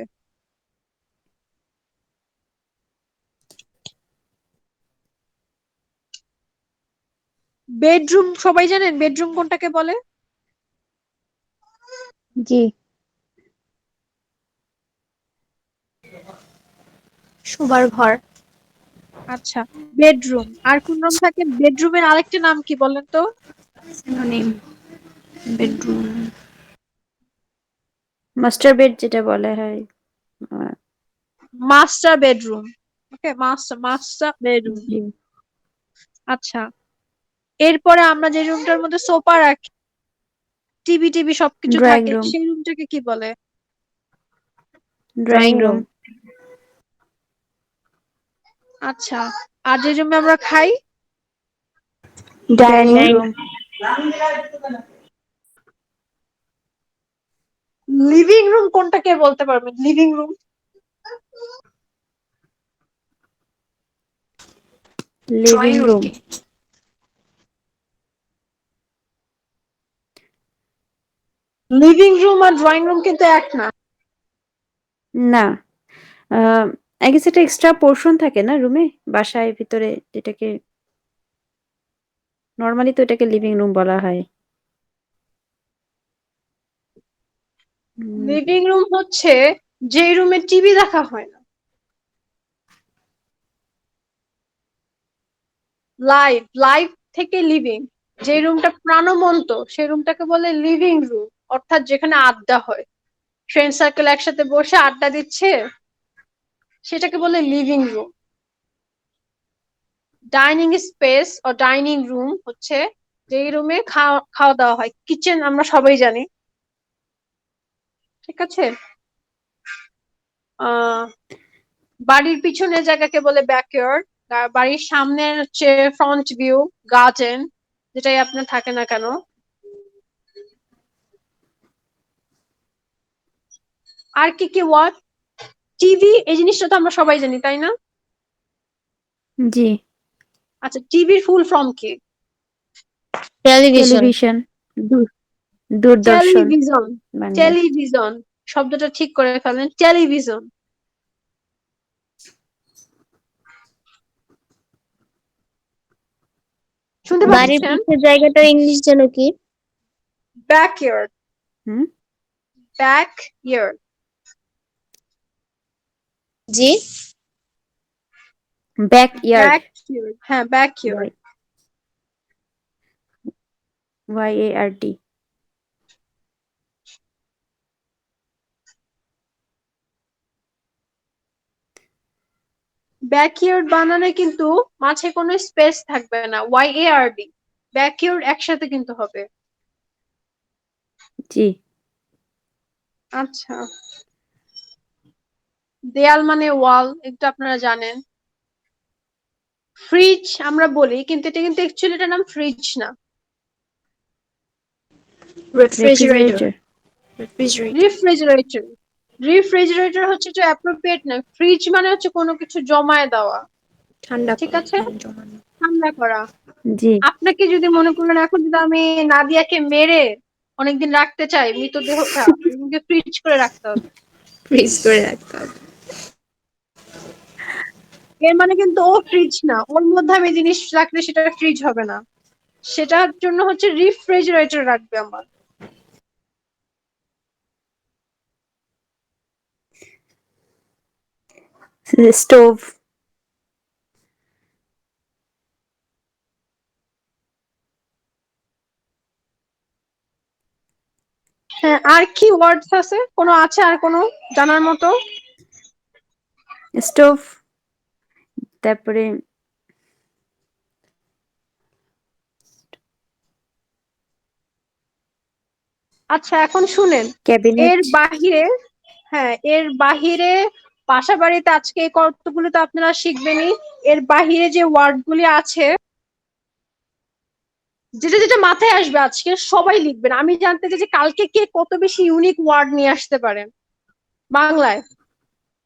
বেডরুম সবাই জানেন, বেডরুম কোনটাকে বলে? জি। শোবার ঘর। আচ্ছা, বেডরুম। আর কোন নাম থাকে বেডরুমের? আরেকটা নাম কি বলেন তো? Synonym bedroom. মাস্টার বেড যেটা বলা হয়। Ah, master bedroom. Okay, master master bedroom. জি। আচ্ছা, এরপরে আমরা যে রুমটার মধ্যে সোফা রাখি, টিভি টিভি সবকিছু ড্রয়িং থাকে, রুম। সেই রুমটাকে কি বলে? Drawing room. আচ্ছা, আর যে রুমে আমরা খাই? Dining dining room. Room. Living room কোনটাকে বলতে পারবেন? Living room. Living room. Living room আর ড্রয়িং রুম কিন্তু এক না। না, আই গেস এটা এক্সট্রা পোর্শন থাকে না রুমে, বাসায় ভিতরে, যেটাকে নর্মালি তো এটাকে লিভিং রুম বলা হয়। লিভিং রুম হচ্ছে যে রুমে টিভি দেখা হয় না, লাইভ লাইভ থেকে লিভিং, যে রুমটা প্রাণবন্ত সেই রুমটাকে বলে লিভিং রুম। অর্থাৎ যেখানে আড্ডা হয়, ফ্রেন্ড সার্কেল একসাথে বসে আড্ডা দিচ্ছে, সেটাকে বলে লিভিং রুম। ডাইনিং স্পেস ও ডাইনিং রুম হচ্ছে যেই রুমে খাওয়া খাওয়া দাওয়া হয়, কিচেন আমরা সবাই জানি। ঠিক আছে, আহ বাড়ির পিছনের জায়গাকে বলে ব্যাকইয়ার্ড, বাড়ির সামনে হচ্ছে ফ্রন্ট ভিউ, গার্ডেন, যেটাই আপনার থাকে না কেন। আর কি কি ওয়ার্ড? টিভি, এই জিনিসটা তো আমরা সবাই জানি, তাই না? জি। আচ্ছা, টিভির ফুল ফর্ম কি? টেলিভিশন। টেলিভিশন। দূরদর্শন টেলিভিশন। বাংলায়। টেলিভিশন শব্দটা ঠিক করে ফেলেন, টেলিভিশন। শুনতে বাড়ির পাচ্ছেন? পিছের জায়গাটার ইংলিশ যেন কি? ব্যাকইয়ার্ড। হুম। ব্যাকইয়ার্ড। জি। ব্যাকইয়ার্ড। ব্যাকইয়ার্ড, হ্যাঁ ব্যাকইয়ার্ড। YARD। ব্যাকইয়ার্ড বানানে কিন্তু মাঝে কোনো স্পেস থাকবে না, YARD। ব্যাকইয়ার্ড একসাথে কিন্তু হবে। জি। আচ্ছা, দেয়াল মানে ওয়াল, এটা আপনারা জানেন। ফ্রিজ আমরা বলি, কিন্তু এটা কিন্তু অ্যাকচুয়ালি এটার নাম ফ্রিজ না, রেফ্রিজারেটর। রেফ্রিজারেটর। রিফ্রিজারেটর। রিফ্রিজারেটর হচ্ছে যে অ্যাপ্রোপ্রিয়েট না, ফ্রিজ মানে হচ্ছে কোনো কিছু জমায়ে দেওয়া, ঠান্ডা ঠিক করা, আছে, জমানো। ঠান্ডা করা। জি। আপনাকে যদি মনে করেন এখন যদি আমি নাদিয়াকে মেরে অনেকদিন রাখতে চাই মৃতদেহটা, ফ্রিজ করে রাখতে হবে। ফ্রিজ করে রাখতে হবে। এর মানে কিন্তু ও ফ্রিজ না, ওর মধ্যে আমি জিনিস রাখলে সেটা ফ্রিজ হবে না, সেটার জন্য হচ্ছে রিফ্রিজারেটর রাখবে আমার। স্টোভ। হ্যাঁ, আর কি ওয়ার্ডস আছে, কোনো আছে আর কোনো জানার মতো? স্টোভ, তারপরে আচ্ছা এখন শুনেন, ক্যাবিনেট। এর বাহিরে, হ্যাঁ এর বাহিরে বাসা বাড়িতে আজকে এই কতগুলো তো আপনারা শিখবেনই, এর বাহিরে যে ওয়ার্ড গুলি আছে যেটা যেটা মাথায় আসবে আজকে সবাই লিখবেন। আমি জানতে চাই যে কালকে কে কত বেশি ইউনিক ওয়ার্ড নিয়ে আসতে পারেন বাংলায়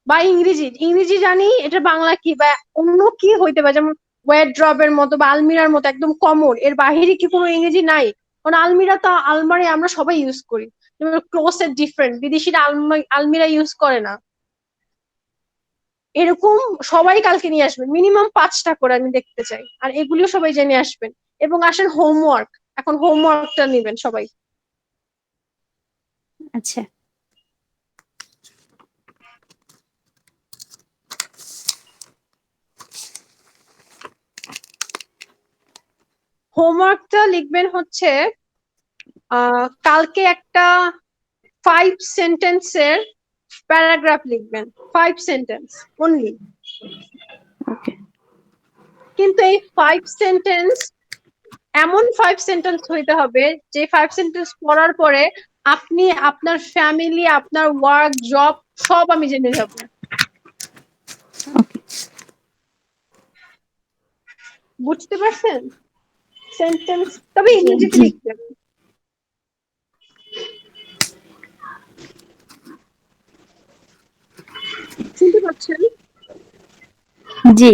বা ইংরেজি। ইংরেজি জানি, এটা বাংলা কি বা অন্য কি হইতে পারে, যেমন ওয়ারড্রবের মতো বা আলমিরার মতো একদম কমন, এর বাহিরে কি কোনো ইংরেজি নাই? কারণ আলমিরা তো আলমারি আমরা সবাই ইউজ করি, যেমন ক্লোজেট ডিফারেন্ট, বিদেশিরা আলমিরা ইউজ করে না। এরকম সবাই কালকে নিয়ে আসবেন, মিনিমাম 5টা করে আমি দেখতে চাই, আর এগুলিও সবাই জেনে আসবেন। এবং আসেন হোমওয়ার্ক, এখন হোমওয়ার্কটা নিবেন সবাই। আচ্ছা, হোমওয়ার্কটা লিখবেন হচ্ছে কালকে একটা 5 সেন্টেন্সের প্যারাগ্রাফ লিখবেন, 5 সেন্টেন্স অনলি। ওকে। কিন্তু এই 5 সেন্টেন্স এমন 5 সেন্টেন্স হইতে হবে যে 5 সেন্টেন্স পড়ার পরে আপনি আপনার ফ্যামিলি, আপনার ওয়ার্ক, জব সব আমি জেনে যাব। বুঝতে পারছেন? সেন্টেন্স তবে ইংরেজিতে লিখবেন। শুনতে পাচ্ছেন? জি।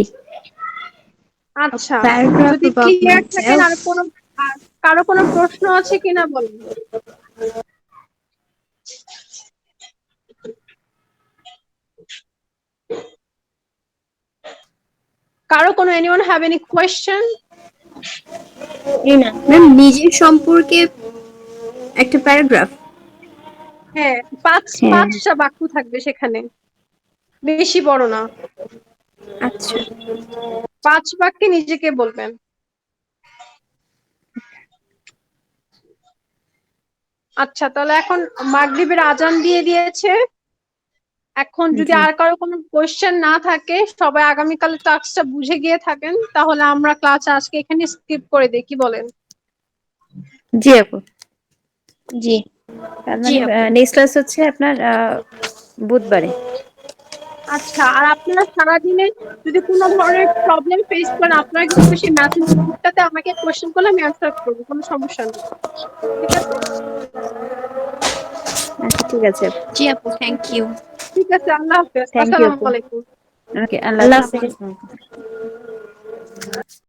আচ্ছা, Paragraph যদি about ক্লিয়ার থাকেন, myself. আর কোনো কারো কোনো প্রশ্ন আছে কিনা বলেন। কারো কোনো anyone have any question? Ma'am নিজের সম্পর্কে একটা প্যারাগ্রাফ। হ্যাঁ, হ্যাঁ। 5টা বাক্য থাকবে সেখানে, বেশি বড় না। আচ্ছা 5 বাক্যে নিজেকে বলবেন। আচ্ছা, তাহলে এখন মাগরিবের আজান দিয়ে দিয়েছে। এখন যদি জি। আর কারো কোনো কোয়েশ্চেন না থাকে, সবাই আগামীকাল টাস্কটা বুঝে গিয়ে থাকেন, তাহলে আমরা ক্লাস আজকে এখানে স্কিপ করে দিই, কি বলেন? জি আপু। জি। তার জি মানে আপু। নেক্সট ক্লাস হচ্ছে আপনার বুধবারে। আচ্ছা, আর আপনারা সারাদিনে যদি কোনো ধরনের প্রবলেম ফেস করেন, আপনারা কিন্তু সেই মেসেজ গ্রুপটাতে আমাকে কোয়েশ্চেন করলে আমি অ্যান্সার করবো, কোনো সমস্যা নেই। ঠিক আছে? আচ্ছা ঠিক আছে আপু। জি আপু, থ্যাংক ইউ। ঠিক আছে, আল্লাহ হাফেজ, থ্যাংক ইউ আসসালামু আপু। আলাইকুম। ওকে, আল্লাহ আল্লাহ হাফেজ। হাফেজ।